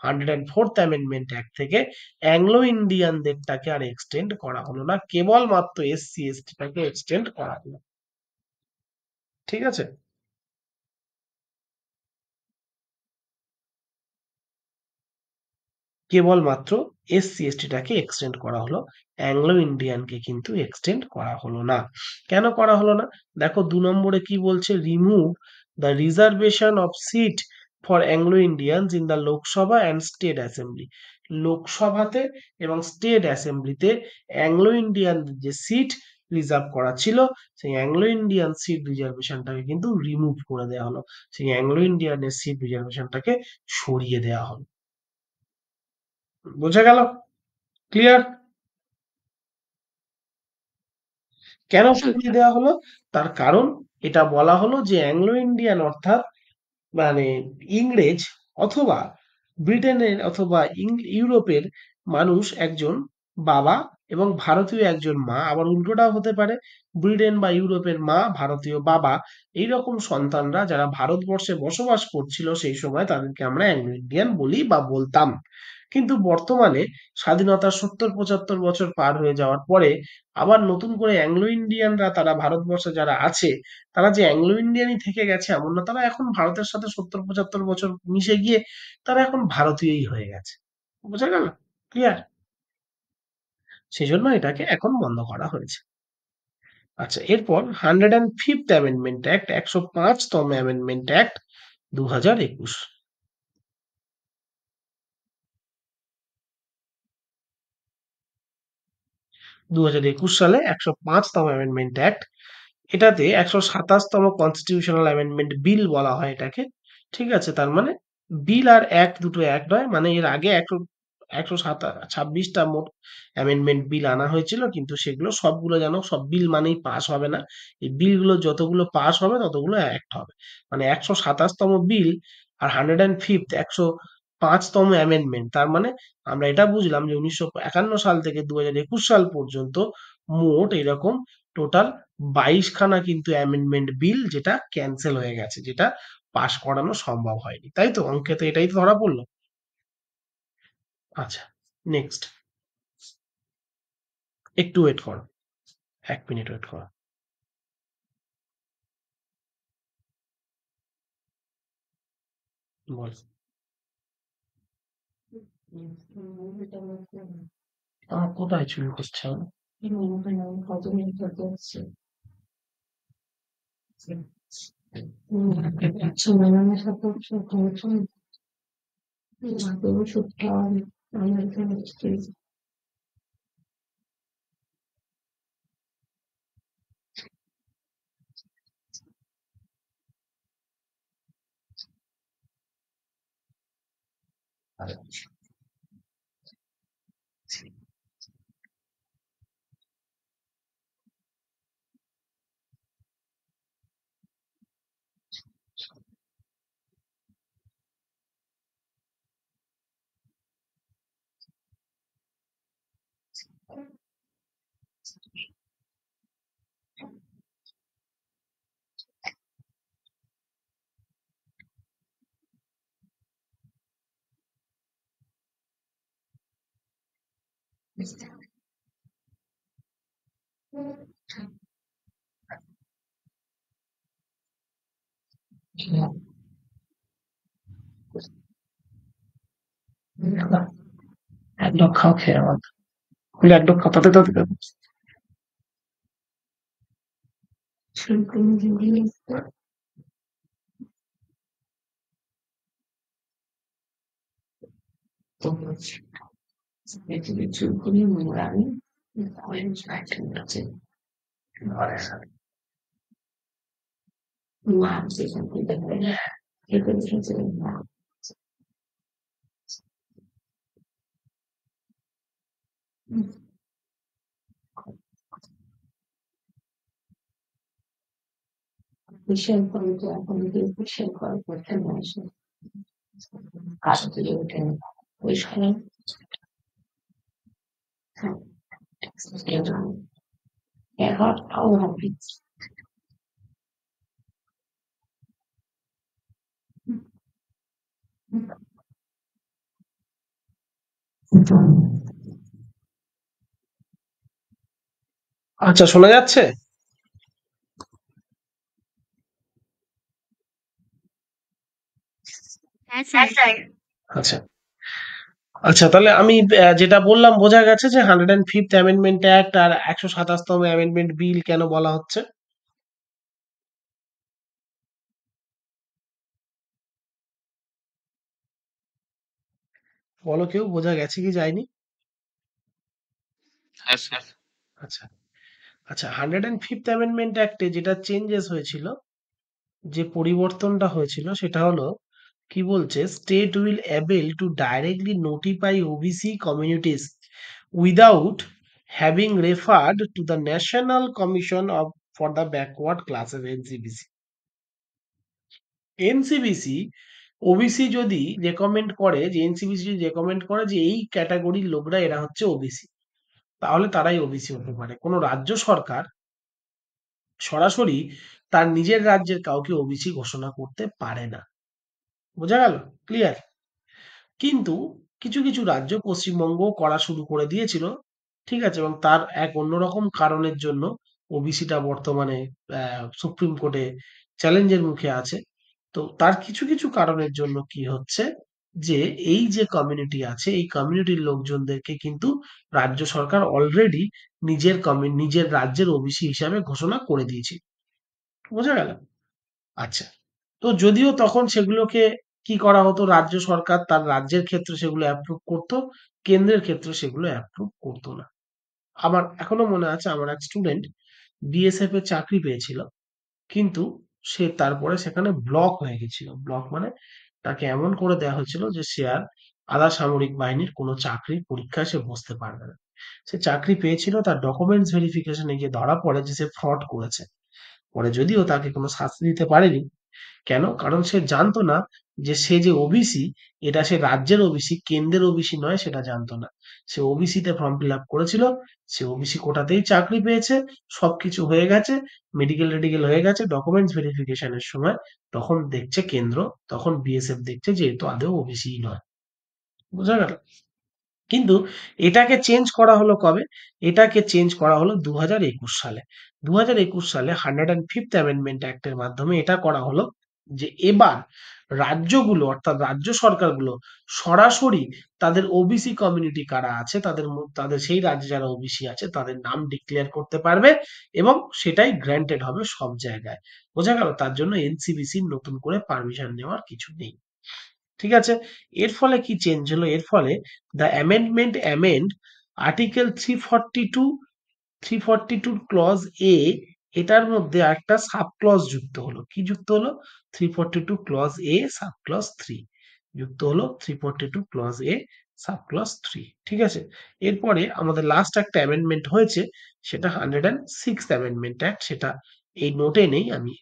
104th অ্যামেন্ডমেন্ট অ্যাক্ট থেকে অ্যাংলো ইন্ডিয়ানদেরটাকে আর এক্সটেন্ড করা হলো না, কেবলমাত্র এসসি এসটিটাকে এক্সটেন্ড করা হলো। ঠিক আছে? কেবলমাত্র এসসি এসটিটাকে এক্সটেন্ড করা হলো, অ্যাংলো ইন্ডিয়ানকে কিন্তু এক্সটেন্ড করা হলো না। কেন করা হলো না? দেখো 2 নম্বরে কি বলছে, remove the reservation of seat for Anglo Indians in the Lok Sabha and state assembly. লোকসভাতে এবং স্টেট অ্যাসেম্বলিতে অ্যাংলো ইন্ডিয়ান যে সিট রিজার্ভ করা ছিল, সেই অ্যাংলো ইন্ডিয়ান সিট রিজার্ভেশনটাকে কিন্তু রিমুভ করে দেওয়া হলো, সেই অ্যাংলো ইন্ডিয়ানের সিট রিজার্ভেশনটাকে সরিয়ে দেওয়া হলো। বোঝা গেল? ক্লিয়ার? কেন সরিয়ে দেওয়া হলো? তার কারণ এটা বলা হলো যে অ্যাংলো ইন্ডিয়ান অর্থাৎ মানে ইংরেজ অথবা ব্রিটেনের অথবা ইউরোপের মানুষ একজন বাবা এবং ভারতীয় একজন মা, আবার উল্টোটাও হতে পারে, ব্রিটেন বা ইউরোপের মা, ভারতীয় বাবা, এইরকম সন্তানরা যারা ভারতবর্ষে বসবাস করছিল সেই সময় তাদেরকে আমরা অ্যাংলো ইন্ডিয়ান বলি বা বলতাম। কিন্তু বর্তমানে স্বাধীনতার 70-75 বছর পার হয়ে যাওয়ার পরে আবার নতুন করে অ্যাংলো ইন্ডিয়ানরা তারা ভারতবর্ষে যারা আছে, তারা যে অ্যাংলো ইন্ডিয়ানই থেকে গেছে এমন না, তারা এখন ভারতের সাথে 70-75 বছর মিশে গিয়ে তারা এখন ভারতীয়ই হয়ে গেছে। বোঝা গেল? ক্লিয়ার? সেই জন্য এটাকে এখন বন্ধ করা হয়েছে। আচ্ছা, এরপর 105th অ্যামেন্ডমেন্ট অ্যাক্ট, 105তম অ্যামেন্ডমেন্ট অ্যাক্ট 2021। 2021 সালে 105তম অ্যামেন্ডমেন্ট অ্যাক্ট, এটাতে 127তম কনস্টিটিউশনাল অ্যামেন্ডমেন্ট বিল বলা হয় এটাকে। ঠিক আছে? তার মানে বিল আর অ্যাক্ট দুটো এক নয়, মানে এর আগে 126টা মোট অ্যামেন্ডমেন্ট বিল আনা হয়েছিল, কিন্তু সেগুলো সবগুলো যেন সব বিল মানেই পাস হবে না। এই বিলগুলো যতগুলো পাস হবে ততগুলো অ্যাক্ট হবে। মানে 127তম বিল আর 105th 105তম অ্যামেন্ডমেন্ট, তার মানে আমরা এটা বুঝলাম যে 1951 সাল থেকে 2021 সাল পর্যন্ত মোট এরকম টোটাল 22 খানা কিন্তু অ্যামেন্ডমেন্ট বিল যেটা ক্যান্সেল হয়ে গেছে, যেটা পাশ করানো সম্ভব হয়নি। তাই তো? অঙ্কে তো এটাই তো ধরা পড়লো। আচ্ছা, নেক্সট। একটু ওয়েট করো, 1 মিনিট ওয়েট করো। বল। কোথায় চুরি করছে ও? এক ডগ খাও খেয়ে আমার খুলে এক ডগ খাও তাতে তাতে তাতে। আচ্ছা, শোনা যাচ্ছে? হ্যাঁ স্যার। আচ্ছা আচ্ছা, তাহলে আমি যেটা বললাম বোঝা গেছে যে 105th অ্যামেন্ডমেন্ট অ্যাক্ট আর 127তম অ্যামেন্ডমেন্ট বিল কেন বলা হচ্ছে। বলো কেউ, বোঝা গেছে কি যায়নি? হ্যাঁ স্যার। আচ্ছা আচ্ছা, 105th অ্যামেন্ডমেন্ট অ্যাক্টে যেটা চেঞ্জেস হয়েছিল, যে পরিবর্তনটা হয়েছিল সেটা হলো কি বলছে, state will able to directly notify OBC communities without having referred to the national commission of for the backward classes এনসিবিসি। এনসিবিসি OBC যদি রেকমেন্ড করে, যে এনসিবিসি যদি রেকমেন্ড করে যে এই ক্যাটাগরির লোকরা এরা হচ্ছে ওবিসি, তাহলে তারাই ওবিসি হতে পারে। কোনো রাজ্য সরকার সরাসরি তার নিজের রাজ্যের কাউকে ওবিসি ঘোষণা করতে পারে না। বোঝা গেল? ক্লিয়ার? কিন্তু কিছু কিছু রাজ্য, পশ্চিমবঙ্গ করা শুরু করে দিয়েছিল, ঠিক আছে, এবং তার এক অন্যরকম কারণের জন্য ওবিসিটা বর্তমানে সুপ্রিম কোর্টে চ্যালেঞ্জের মুখে আছে। তো তার কিছু কিছু কারণের জন্য কি হচ্ছে, যে এই যে কমিউনিটি আছে এই কমিউনিটির লোকজনদেরকে কিন্তু রাজ্য সরকার অলরেডি নিজের রাজ্যের ওবিসি হিসাবে ঘোষণা করে দিয়েছে। বোঝা গেল? আচ্ছা, তো যদিও তখন সেগুলোকে কি করা হতো, রাজ্য সরকার তার রাজ্যের ক্ষেত্রে সেগুলো অ্যাপ্রুভ করতো, কেন্দ্রের ক্ষেত্রে সেগুলো অ্যাপ্রুভ করতো না। আমার এখনো মনে আছে, আমার এক স্টুডেন্ট বিএসএফ এর চাকরি পেয়েছিল, কিন্তু সে তারপরে সেখানে ব্লক হয়ে গেছিল। ব্লক মানে তাকে এমন করে দেওয়া হয়েছিল যে সে আর আধা সামরিক বাহিনীর কোনো চাকরির পরীক্ষায় সে বসতে পারবে না। সে চাকরি পেয়েছিল, তার ডকুমেন্টস ভেরিফিকেশনে গিয়ে ধরা পড়ে যে সে ফ্রড করেছে। পরে যদিও তাকে কোনো শাস্তি দিতে পারেনি। কেন? কারণ সে জানতো না যে সে যে ওবিসি, এটা সে রাজ্যের ওবিসি, কেন্দ্রের ওবিসি নয়, সেটা জানতো না। সে ওবিসি তে ফর্ম ফিল আপ করেছিল, সে ওবিসি কোটাতেই চাকরি পেয়েছে, সবকিছু হয়ে গেছে, মেডিকেল টেডিকেল হয়ে গেছে, ডকুমেন্টস ভেরিফিকেশনের সময় তখন দেখছে কেন্দ্র, তখন বিএসএফ দেখছে যে এ তো আদৌ ওবিসি নয়। বোঝা গেল? কিন্তু এটাকে চেঞ্জ করা হলো কবে? এটাকে চেঞ্জ করা হলো 2021 সালে। 2021 সালে 105th অ্যামেন্ডমেন্ট অ্যাক্টের মাধ্যমে এটা করা হলো যে এবার রাজ্যগুলো অর্থাৎ রাজ্য সরকারগুলো সরাসরি তাদের ওবিসি কমিউনিটি কারা আছে তাদের সেই রাজ্যে যারা ওবিসি আছে তাদের নাম ডিক্লেয়ার করতে পারবে এবং সেটাই গ্র্যান্টেড হবে সব জায়গায়। বোঝা গেল? তার জন্য এনসিবিসির নতুন করে পারমিশন নেওয়ার কিছু নেই। ঠিক আছে? এর ফলে কি চেঞ্জ হলো? এর ফলে the amendment amend article 342 clause A, এটার মধ্যে একটা সাব ক্লজ যুক্ত হলো। কি যুক্ত হলো? 342 ক্লজ এ সাব ক্লজ 3 যুক্ত হলো। 342 ক্লজ এ সাব ক্লজ 3। ঠিক আছে? এরপরে আমাদের লাস্ট একটা অ্যামেন্ডমেন্ট হয়েছে, সেটা 106th অ্যামেন্ডমেন্ট অ্যাক্ট। সেটা এই নোটে নেই, আমি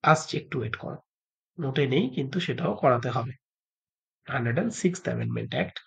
আসছি, একটু ওয়েট করো। নোটে নেই কিন্তু সেটাও করাতে হবে। 106th amendment act.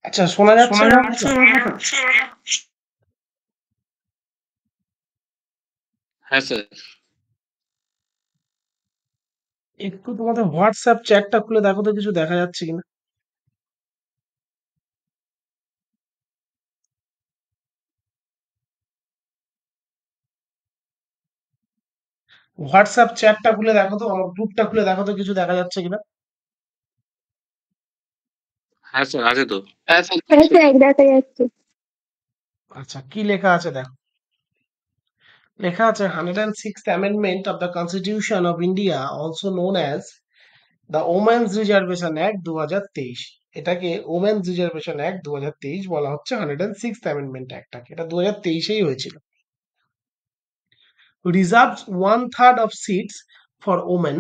আচ্ছা, শোনা যাচ্ছে? হ্যাঁ স্যার। একটু তোমাদের হোয়াটসঅ্যাপ চ্যাটটা খুলে দেখো তো কিছু দেখা যাচ্ছে কিনা। হোয়াটসঅ্যাপ চ্যাটটা খুলে দেখো তো, আমার গ্রুপটা খুলে দেখো তো কিছু দেখা যাচ্ছে কিনা। হ্যাঁ স্যার আছে তো। হ্যাঁ স্যার দেখা যাচ্ছে। আচ্ছা, কি লেখা আছে দেখো। লেখা আছে 106th Amendment of the Constitution of India, also known as the Women's Reservation Act 2023। এটাকে ওমেন্স রিজার্ভেশন অ্যাক্ট 2023 বলা হচ্ছে। 106th অ্যামেন্ডমেন্ট অ্যাক্টটাকে, এটা 2023-এই হয়েছিল। Reserves 1/3 of seats for women,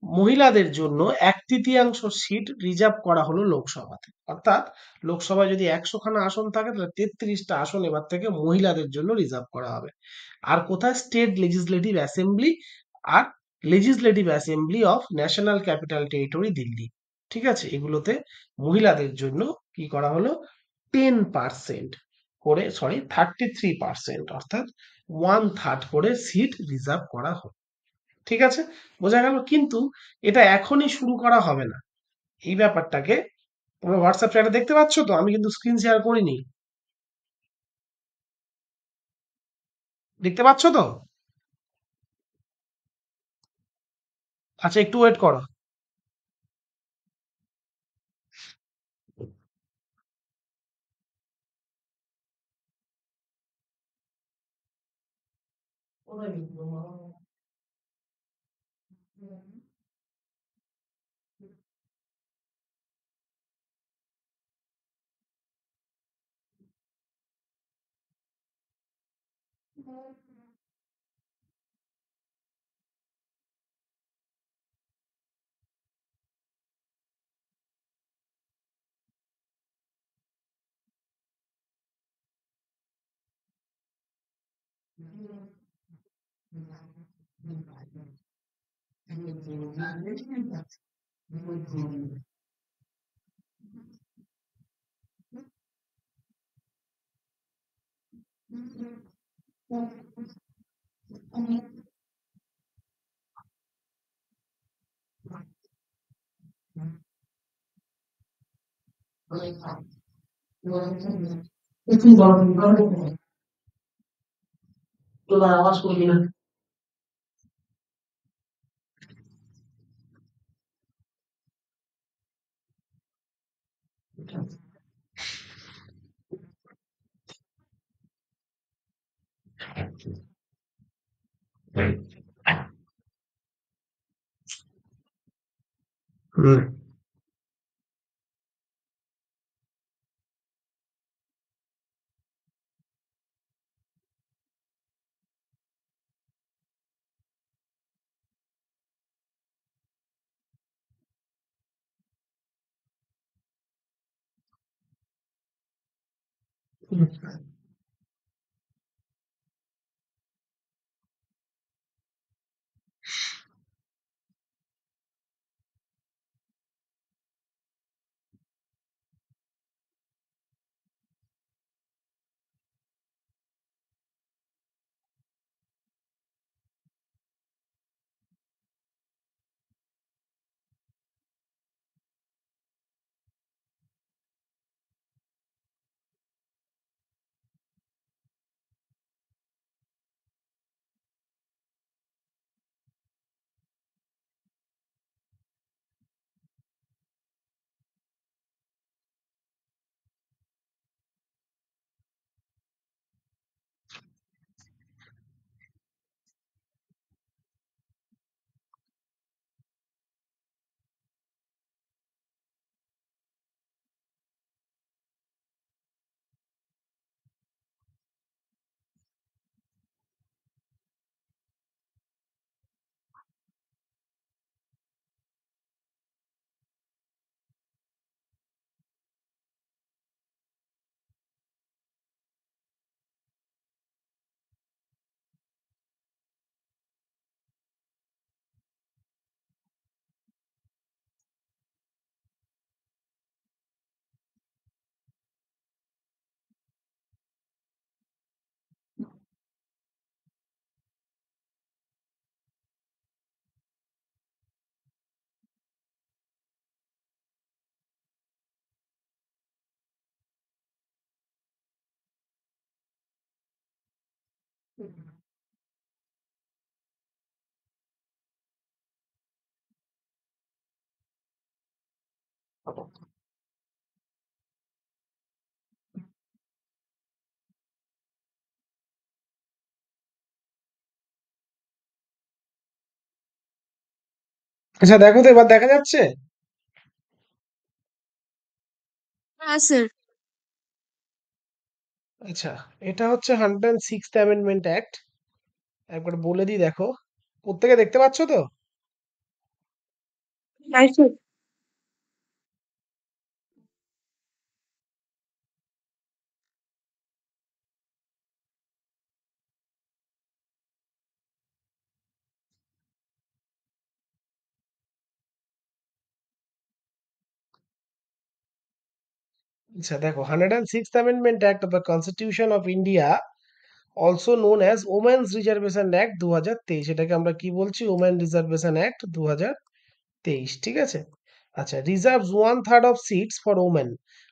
মহিলাদের জন্য 1/3 সিট রিজার্ভ করা হলো লোকসভাতে। অর্থাৎ লোকসভায় যদি 100খানা আসন থাকে, তাহলে 33টা আসন এবার থেকে মহিলাদের জন্য রিজার্ভ করা হবে। আর কোথায়? স্টেট লেজিসলেটিভ অ্যাসেম্বলি আর legislative assembly of national capital territory Delhi. ঠিক আছে, এগুলোতে মহিলাদের জন্য কি করা হলো, 10% করে, সরি 33%, অর্থাৎ 1/3 করে সিট রিজার্ভ করা হলো। ঠিক আছে, বোঝা গেল। কিন্তু এটা এখনই শুরু করা হবে না। এই ব্যাপারটাকে তোমরা হোয়াটসঅ্যাপ চ্যাটে দেখতে পাচ্ছ তো, আমি কিন্তু স্ক্রিন শেয়ার করিনি। দেখতে পাচ্ছ তো? আচ্ছা, একটু ওয়েট করো। তোর আওয়াজ করবি না। হুম। আচ্ছা দেখো তো এবার দেখা যাচ্ছে। হ্যাঁ স্যার। আচ্ছা, এটা হচ্ছে 106th অ্যামেন্ডমেন্ট অ্যাক্ট। একবার বলে দিই, দেখো প্রত্যেকে দেখতে পাচ্ছ তো? হ্যাঁ স্যার। আচ্ছা দেখো, 106th amendment act of the constitution of India, also known as women's reservation act 2023, এটাকে আমরা কি বলছি? ওমেন রিজার্ভেশন অ্যাক্ট 2023, ঠিক আছে। আচ্ছা, reserves 1/3 of seats for women,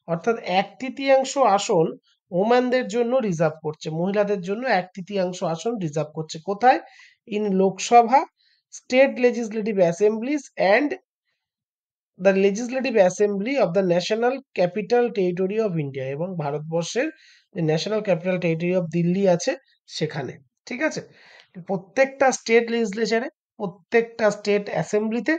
অর্থাৎ 1/3 আসন ওম্যানদের জন্য রিজার্ভ করছে, মহিলাদের জন্য 1/3 আসন রিজার্ভ করছে। কোথায়? In Lok Sabha, state legislative Assembly's and the legislative assembly of the national capital territory of India, এবং ভারতবর্ষের যে national capital territory of Delhi আছে সেখানে, ঠিক আছে। প্রত্যেকটা স্টেট লেজিসলেচারে, প্রত্যেকটা স্টেট অ্যাসেম্বলিতে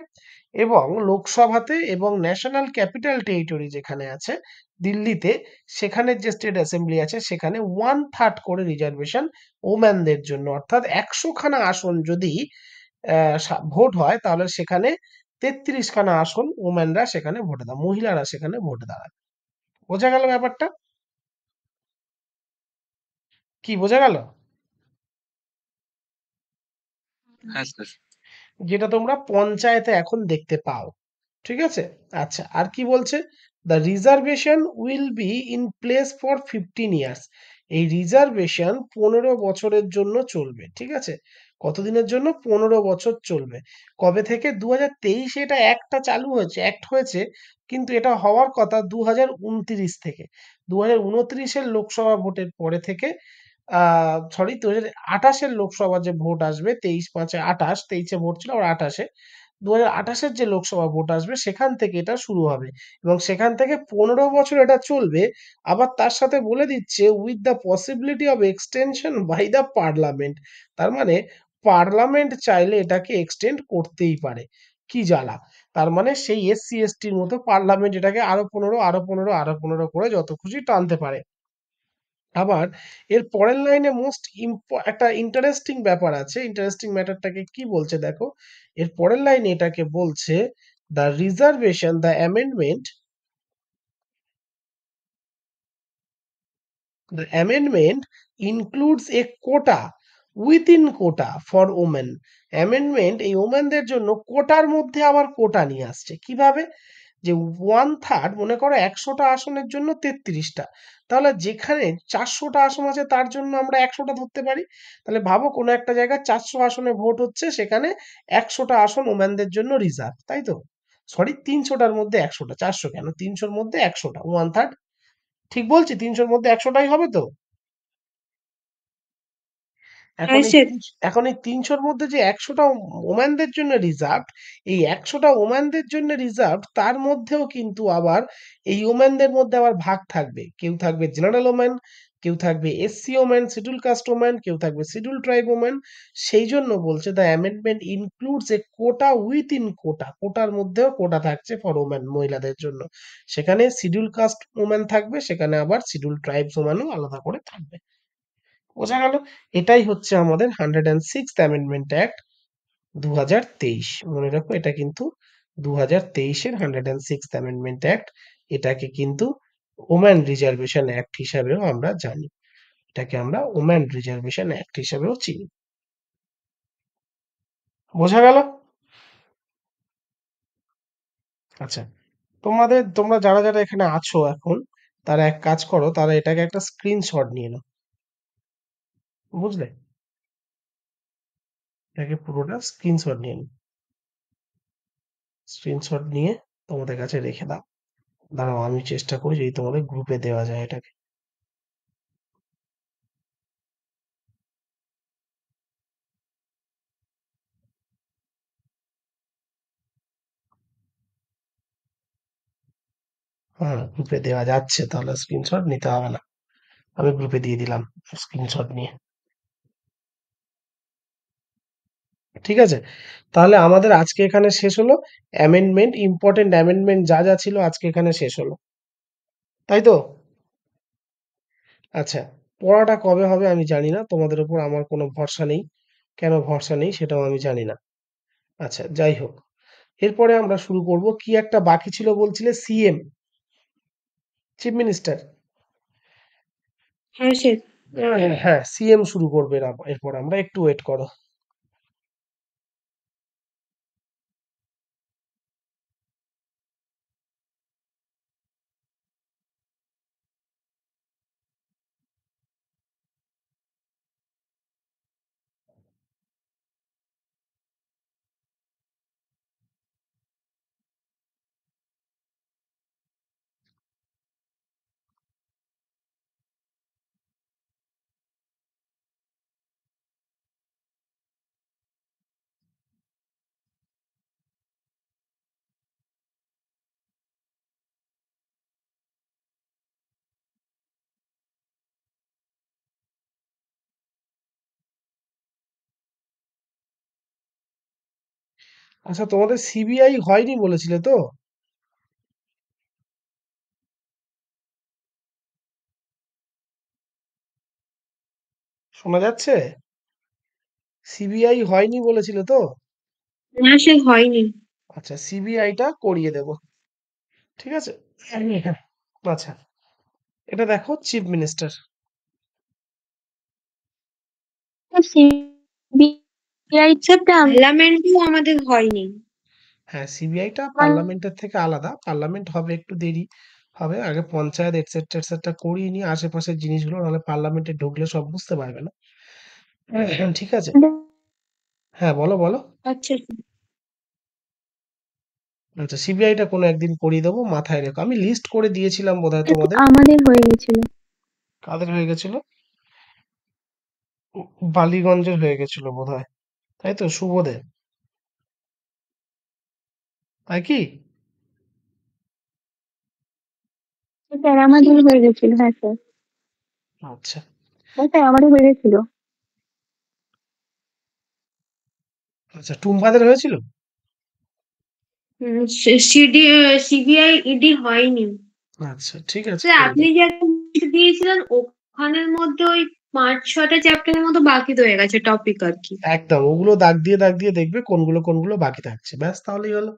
এবং লোকসভাতে এবং ন্যাশনাল ক্যাপিটাল টেরিটরি যেখানে আছে দিল্লিতে, সেখানের যে স্টেট অ্যাসেম্বলি আছে সেখানে 1/3 করে রিজার্ভেশন ওম্যানদের জন্য, অর্থাৎ 100খানা আসন যদি ভোট হয় তাহলে সেখানে 33খানা আসন ওম্যানরা সেখানে ভোটে দাঁড়ায়, মহিলারা সেখানে ভোটে দাঁড়ায়। বোঝা গেল ব্যাপারটা? কি বোঝা গেল? হ্যাঁ স্যার। যেটা তোমরা পঞ্চায়েতে এখন দেখতে পাও, ঠিক আছে। আচ্ছা, আর কি বলছে? The reservation will be in place for 15 years, এই রিজার্ভেশন 15 বছরের জন্য চলবে, ঠিক আছে। কতদিনের জন্য? 15 বছর চলবে। কবে থেকে? 2023 এটা একটা চালু হয়েছে, অ্যাক্ট হয়েছে, কিন্তু এটা হওয়ার কথা 2029 থেকে। 2029-এর লোকসভা ভোটের পরে থেকে, সরি, 2028-এর লোকসভা যে ভোট আসবে, 23/5-28, 23-এ ভোট ছিল, আর 28-এ, 2028-এর যে লোকসভা ভোট আসবে সেখান থেকে এটা শুরু হবে, এবং সেখান থেকে 15 বছর এটা চলবে। আবার তার সাথে বলে দিচ্ছে with the possibility of extension by the parliament, তার মানে পার্লামেন্ট চাইলে এটাকে এক্সটেন্ড করতেই পারে। কি জ্বালা! তার মানে সেই এসসি এসটির মতো পার্লামেন্ট এটাকে আরো 15, আরো 15, আরো 15 করে যত খুশি টানতে পারে। আবার এর পরের লাইনে একটা ইন্টারেস্টিং ব্যাপার আছে, ইন্টারেস্টিং ম্যাটারটাকে কি বলছে দেখো। এর পরের লাইনে এটাকে বলছে the reservation, the amendment, the amendment includes a quota within quota for women. Amendment এই ওমেনদের জন্য কোটার মধ্যে আবার কোটা নিয়ে আসছে। কিভাবে? যে 1/3, মনে করো 100টা আসনের জন্য 33টা, তাহলে যেখানে 400টা আসন আছে তার জন্য আমরা 100টা ধরতে পারি। তাহলে ভাবো কোনো একটা জায়গায় 400 আসনে ভোট হচ্ছে, সেখানে 100টা আসন ওমেনদের জন্য রিজার্ভ, তাই তো? সরি, 300টার মধ্যে 100টা, 400 কেন, 300-র মধ্যে 100টা, 1/3। ঠিক বলছি? 300-র মধ্যে 100টাই হবে তো? এখন হ্যাঁ এই স্যার। এখন এই 300-র মধ্যে যে 100টা ওম্যানদের জন্য রিজার্ভ, এই 100টা ওম্যানদের জন্য রিজার্ভ, তার মধ্যেও কিন্তু আবার এই ওম্যানদের মধ্যে আবার ভাগ থাকবে। কেউ থাকবে জেনারেল ওম্যান, কেউ থাকবে SC woman, schedule caste woman, কেউ থাকবে শিডিউল ট্রাইব ওম্যান। সেই জন্য বলছে the amendment includes a quota within quota, কোটার মধ্যেও কোটা থাকছে ফর ওম্যান, মহিলাদের জন্য। সেখানে শিডিউল কাস্ট ওম্যান থাকবে, সেখানে আবার শিডিউল ট্রাইবস ওম্যানও আলাদা করে থাকবে। বোঝা গেল? এটাই হচ্ছে আমাদের 106th অ্যামেন্ডমেন্ট অ্যাক্ট 2023। মনে রাখো, এটা কিন্তু 2023-এর 106th অ্যামেন্ডমেন্ট অ্যাক্ট। এটাকে কিন্তু ওম্যান রিজার্ভেশন অ্যাক্ট হিসাবেও আমরা জানি, এটাকে আমরা ওম্যান রিজার্ভেশন অ্যাক্ট হিসাবেও চিনি। বোঝা গেল? আচ্ছা, তোমরা যারা যারা এখানে আছো এখন, তারা এক কাজ করো, তারা এটাকে একটা স্ক্রিনশট নিয়ে নাও, বুঝলে? এটাকে পুরোটা স্ক্রিনশট নিয়ে নাও, স্ক্রিনশট নিয়ে তোমাদের কাছে রেখে দাও। দাঁড়াও, আমি চেষ্টা করি যদি তোমাদের গ্রুপে দেওয়া যায় এটাকে। হ্যাঁ, গ্রুপে দেওয়া যাচ্ছে, তাহলে স্ক্রিনশট নিতে হবে না। আমি গ্রুপে দিয়ে দিলাম স্ক্রিনশট নিয়ে। ঠিক আছে, তাহলে আমাদের আজকে এখানে শেষ হলো অ্যামেন্ডমেন্ট, ইম্পর্টেন্ট অ্যামেন্ডমেন্ট যা যা ছিল আজকে এখানে শেষ হলো, তাই তো? আচ্ছা, পড়াটা কবে হবে আমি জানি না, তোমাদের উপর আমার কোনো ভরসা নেই। কেন ভরসা নেই সেটাও আমি জানি না। আচ্ছা, যাই হোক, এরপরে আমরা শুরু করব। কি একটা বাকি ছিল বলছিলে, সিএম, চিফ মিনিস্টার। হ্যাঁ স্যার। হ্যাঁ, সিএম শুরু করবে এরপর আমরা একটু ওয়েট করো। আচ্ছা, তোমাদের সিবিআই হয়নি বলেছিলে তো? শোনা যাচ্ছে? সিবিআই হয়নি বলেছিলে তো? না স্যার, হয়নি। আচ্ছা, সিবিআইটা করিয়ে দেব, ঠিক আছে। আচ্ছা, এটা দেখো, চিফ মিনিস্টার। সিবিআই পার্লামেন্টও আমাদের হয়নি। হ্যাঁ, সিবিআইটা পার্লামেন্টের থেকে আলাদা, পার্লামেন্ট হবে একটু দেরি হবে, আগে পঞ্চায়েত এটসেট্রা এটসেট্রা করিয়ে নিয়ে আশেপাশের জিনিসগুলো, নাহলে পার্লামেন্টে ঢুকলে সব বুঝতে পারবে না। ঠিক আছে, হ্যাঁ বলো বলো। আচ্ছা। আচ্ছা, সিবিআইটা কোনো একদিন করিয়ে দেবো, মাথায় রেখো। আমি লিস্ট করে দিয়েছিলাম বোধহয় তোমাদের। আমাদের হয়ে গেছিল। কাদের হয়ে গেছিল? বালিগঞ্জের হয়ে গেছিল বোধহয়, তাই তো? শুভদের, তাই কি? স্যার আমাদের হয়ে গেছিল, হ্যাঁ স্যার। আচ্ছা, হ্যাঁ স্যার, আমাদের হয়ে গেছিল। আচ্ছা, টুম্পাদের হয়েছিল। সিবিআই ইডি হয়নি। আচ্ছা, ঠিক আছে, স্যার করে আপনি দেবো। যে একটা list দিয়েছিলেন ওখানের মধ্যে ওই 5-6টা চ্যাপ্টারের মতো বাকি রয়ে গেছে টপিক আর কি। একদম, ওগুলো দাগ দিয়ে দেখবে কোনগুলো কোনগুলো বাকি থাকছে, ব্যাস তাহলেই হলো।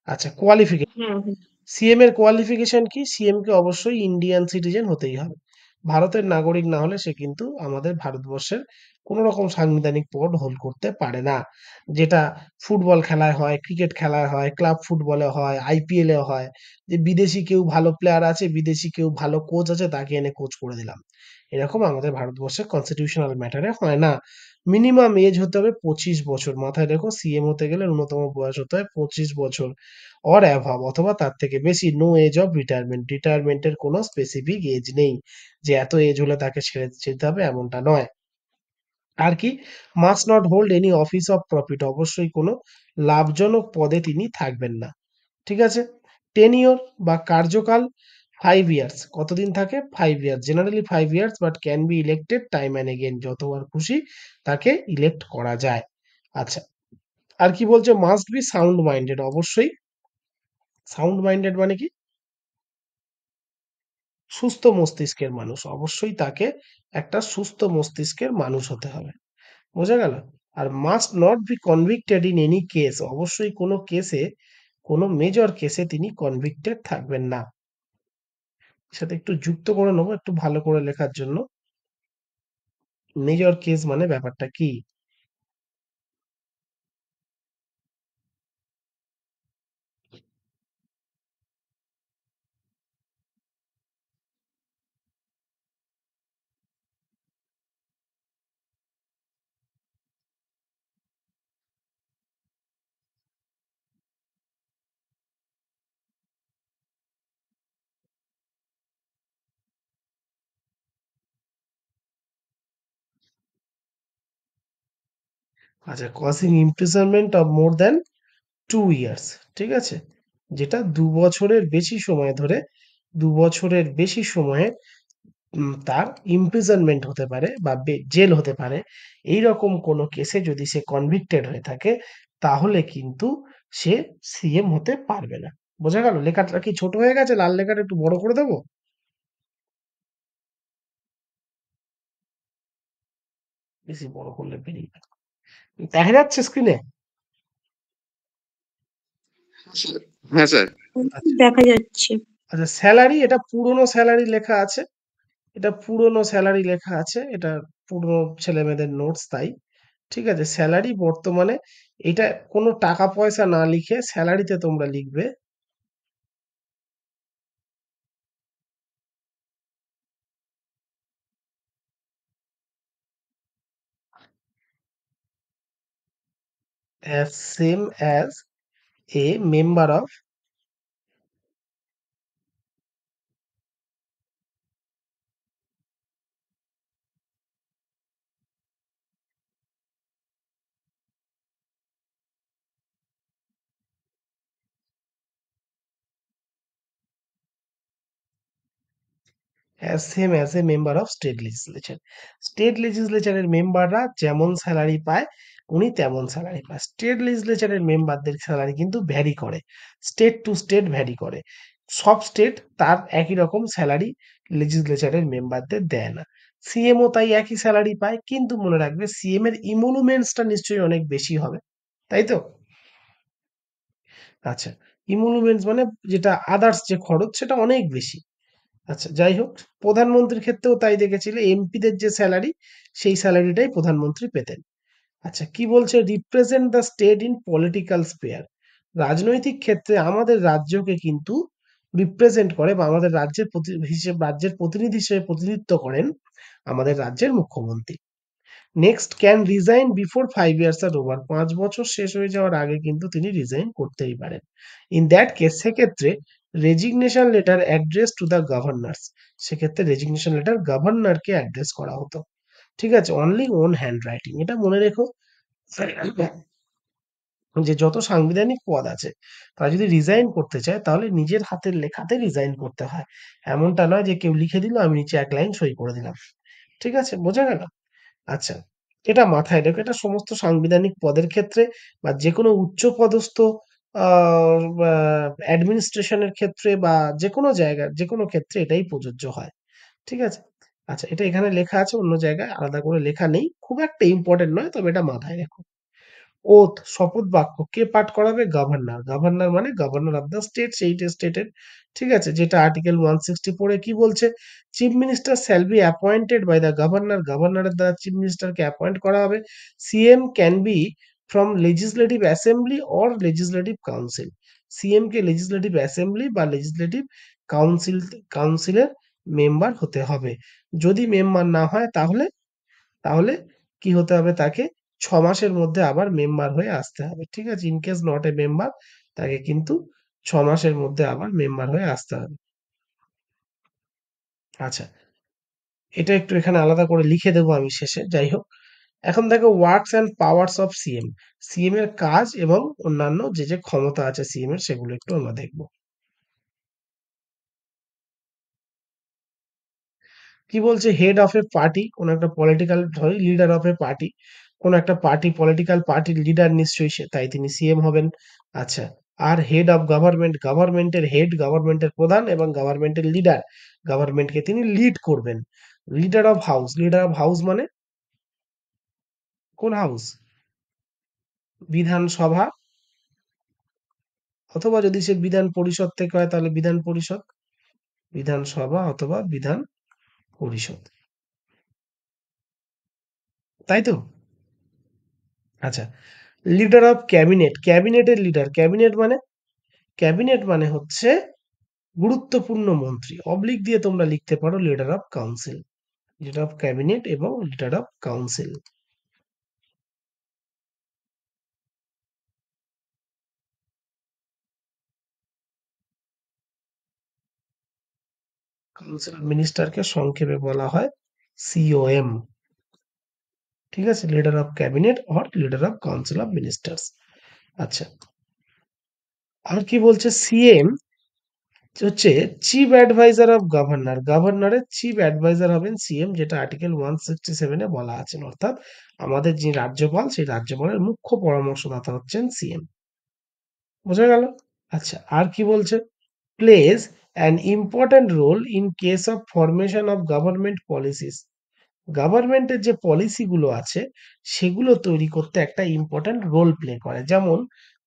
আচ্ছা, কোয়ালিফিকেশন। হ্যাঁ হ্যাঁ। সিএম এর কোয়ালিফিকেশন কি? সিএম কে অবশ্যই ইন্ডিয়ান সিটিজেন হতেই হবে। ভারতের নাগরিক না হলে সে কিন্তু আমাদের ভারতবর্ষের কোন রকম সাংবিধানিক পদ হোল্ড করতে পারে না। যেটা ফুটবল খেলায় হয়, ক্রিকেট খেলায় হয়, ক্লাব ফুটবলে হয়, আইপিএল এ হয়, যে বিদেশি কেউ ভালো প্লেয়ার আছে, বিদেশি কেউ ভালো কোচ আছে, তাকে এনে কোচ করে দিলাম, এরকম আমাদের ভারতবর্ষের কনস্টিটিউশনাল ম্যাটারে হয় না। মিনিমাম এজ হতে হবে 25 বছর, মাথায় রেখো। সিএম হতে গেলে ন্যূনতম বয়স হতে হয় 25 বছর অর অ্যাভাব, অথবা তার থেকে বেশি। নো এজ অফ রিটায়ারমেন্ট, রিটায়ারমেন্টের কোনো স্পেসিফিক এজ নেই যে এত এজ হলে তাকে ছেড়ে যেতে হবে, এমনটা নয়। আর কি, must not hold any office of profit, অবশ্যই কোনো লাভজনক পদে তিনি থাকবেন না, ঠিক আছে। টেনিওর বা কার্যকাল 5 ইয়ার্স, কতদিন থাকে? 5 years, generally 5 years, but can be elected time and again, যতবার খুশি তাকে ইলেক্ট করা যায়। আচ্ছা, আর কি বলছে? মাস্ট বি সাউন্ড মাইন্ডেড, অবশ্যই। সাউন্ড মাইন্ডেড মানে কি? সুস্থ মস্তিষ্কের মানুষ, অবশ্যই তাকে একটা সুস্থ মস্তিষ্কের মানুষ হতে হবে, বোঝা গেল। আর must not be convicted in any case, অবশ্যই কোনো কেসে, কোনো মেজর কেসে তিনি কনভিক্টেড থাকবেন না। সাথে একটু যুক্ত করে নেবো একটু ভালো করে লেখার জন্য, মেজর কেস মানে ব্যাপারটা কি। আচ্ছা, causing imprisonment of more than 2 years, ঠিক আছে। যেটা 2 বছরের বেশি সময় ধরে 2 বছরের বেশি সময়ে তার ইমপ্রিজনমেন্ট হতে পারে বা জেল হতে পারে। এইরকম কোনো কেসে যদি সে কনভিক্টেড হয়ে থাকে তাহলে কিন্তু সে সিএম হতে পারবে না। বোঝা গেল? লেখাটা কি ছোট হয়ে গেছে? লাল লেখাটা একটু বড় করে দেবো? বেশি বড় করলে বেরিয়ে যাবে। দেখা যাচ্ছে স্ক্রিনে? হ্যাঁ স্যার। আচ্ছা দেখা যাচ্ছে। আচ্ছা, স্যালারি, এটা পুরনো স্যালারি লেখা আছে। এটা পুরনো স্যালারি লেখা আছে। এটা পুরনো ছেলে মেয়েদের নোটস, তাই ঠিক আছে। স্যালারি বর্তমানে, এটা কোনো টাকা পয়সা না লিখে স্যালারিতে তোমরা লিখবে as same as a member of as same as a member of state legislature. State লেজিসলেচারের মেম্বাররা যেমন স্যালারি পায় উনি তেমন স্যালারি পায়। স্টেট লেজিসলেচারের মেম্বারদের স্যালারি কিন্তু ভ্যারি করে, স্টেট টু স্টেট ভ্যারি করে। সব স্টেট তার একই রকম স্যালারি লেজিসলেচারের মেম্বারদের দেয় না। সিএমও তাই একই স্যালারি পায়, কিন্তু মনে রাখবে সিএম এর ইমুলুমেন্টসটা নিশ্চয়ই অনেক বেশি হবে, তাই তো? আচ্ছা, ইমুলুমেন্টস মানে যেটা আদার্স যে খরচ সেটা অনেক বেশি। আচ্ছা, যাই হোক, প্রধানমন্ত্রীর ক্ষেত্রেও তাই দেখেছিলে, এমপিদের যে স্যালারি সেই স্যালারিটাই প্রধানমন্ত্রী পেতেন। আচ্ছা, কি বলছে? Represent the state in political spare. রাজনৈতিক ক্ষেত্রে আমাদের রাজ্যকে কিন্তু রিপ্রেজেন্ট করে বা আমাদের রাজ্যের প্রতিনিধি হিসেবে প্রতিনিধিত্ব করেন আমাদের রাজ্যের মুখ্যমন্ত্রী। Next, can resign before 5 years are over. 5 বছর শেষ হয়ে যাওয়ার আগে কিন্তু তিনি রিজাইন করতেই পারেন। ইন দ্যাট কেস, সেক্ষেত্রে resignation letter address to the governors, সেক্ষেত্রে রেজিগনেশন লেটার গভর্নরকে অ্যাড্রেস করা হতো। ঠিক আছে, অনলি ওন হ্যান্ড রাইটিং, এটা মনে রেখো যে যত সাংবিধানিক পদ আছে তারা যদি রিজাইন করতে চায় তাহলে নিজের হাতের লেখাতে রিজাইন করতে হয়। এমনটা নয় যে কেউ লিখে দিল আমি নিচে 1 লাইন সই করে দিলাম। ঠিক আছে, বোঝা গেল? আচ্ছা, এটা মাথায় রেখো। এটা সমস্ত সাংবিধানিক পদের ক্ষেত্রে বা যে কোনো উচ্চপদস্থ অ্যাডমিনিস্ট্রেশনের ক্ষেত্রে বা যে কোনো জায়গায় যে কোনো ক্ষেত্রে এটাই প্রযোজ্য হয়। ঠিক আছে? আচ্ছা, এটা এখানে লেখা আছে, অন্য জায়গায় আলাদা করে লেখা নেই, খুব একটা ইম্পর্টেন্ট নয়, তবে এটা মাথায় রেখো। ওথ, শপথ বাক্য কে পাঠ করাবে? গভর্নর। গভর্নর মানে গভর্নর অফ দ্য স্টেট, সেই স্টেটের। ঠিক আছে, যেটা আর্টিকেল 164 কি বলছে? Chief minister shall be appointed by the governor. গভর্নরের দ্বারা চিফ মিনিস্টারকে অ্যাপয়েন্ট করা হবে। CM can be from legislative assembly or legislative council. CM কে লেজিসলেটিভ অ্যাসেম্বলি বা লেজিসলেটিভ কাউন্সিলের মেম্বার হতে হবে। যদি মেম্বার না হয় তাহলে তাহলে কি হতে হবে? তাকে 6 মাসের মধ্যে আবার মেম্বার হয়ে আসতে হবে। ঠিক আছে, in case not a member, তাকে কিন্তু 6 মাসের মধ্যে আবার মেম্বার হয়ে আসতে হবে। আচ্ছা, এটা একটু এখানে আলাদা করে লিখে দেবো আমি শেষে। যাই হোক, এখন দেখো works and powers of CM. CM এর কাজ এবং অন্যান্য যে যে ক্ষমতা আছে সিএম এর, সেগুলো একটু আমরা দেখবো। কি বলছে? হেড অফ এ পার্টি, কোন একটা political, leader of A party, কোন একটা পার্টি, পলিটিক্যাল পার্টির লিডার নিশ্চয়ই সে, তাই তিনি সিএম হবেন। আচ্ছা, আর হেড অফ গভর্নমেন্ট, গভর্নমেন্টের হেড, গভর্নমেন্টের প্রধান এবং গভর্নমেন্টের লিডার, গভর্নমেন্টকে তিনি লিড করবেন। Leader of house, leader of house মানে কোন হাউস? বিধানসভা, অথবা যদি সে বিধান পরিষদ থেকে হয় তাহলে বিধান পরিষদ, বিধানসভা অথবা বিধান পরিষদ, তাই তো? আচ্ছা, লিডার অফ ক্যাবিনেট, ক্যাবিনেটের লিডার, ক্যাবিনেট মানে হচ্ছে গুরুত্বপূর্ণ মন্ত্রী। অবলিক দিয়ে তোমরা লিখতে পারো leader of council, leader of cabinet এবং লিডার অফ কাউন্সিল। কাউন্সিল মিনিস্টারকে সংক্ষেপে বলা হয় সিওএম। ঠিক আছে, leader of cabinet or leader of council of ministers. আচ্ছা, আর কি বলছে সিএম হচ্ছে চিফ অ্যাডভাইজার অফ গভর্নর, গভর্নরের চিফ অ্যাডভাইজার হবেন সিএম, যেটা আর্টিকেল 167-এ বলা আছে। অর্থাৎ আমাদের যে রাজ্যপাল, সেই রাজ্যপালের মুখ্য পরামর্শদাতা হচ্ছেন সিএম। বোঝা গেল? আচ্ছা, আর কি বলছে, plays an important role in case of formation of government policies, গভর্নমেন্টের যে পলিসি গুলো আছে সেগুলো তৈরি করতে একটা ইম্পর্ট্যান্ট রোল প্লে করে। যেমন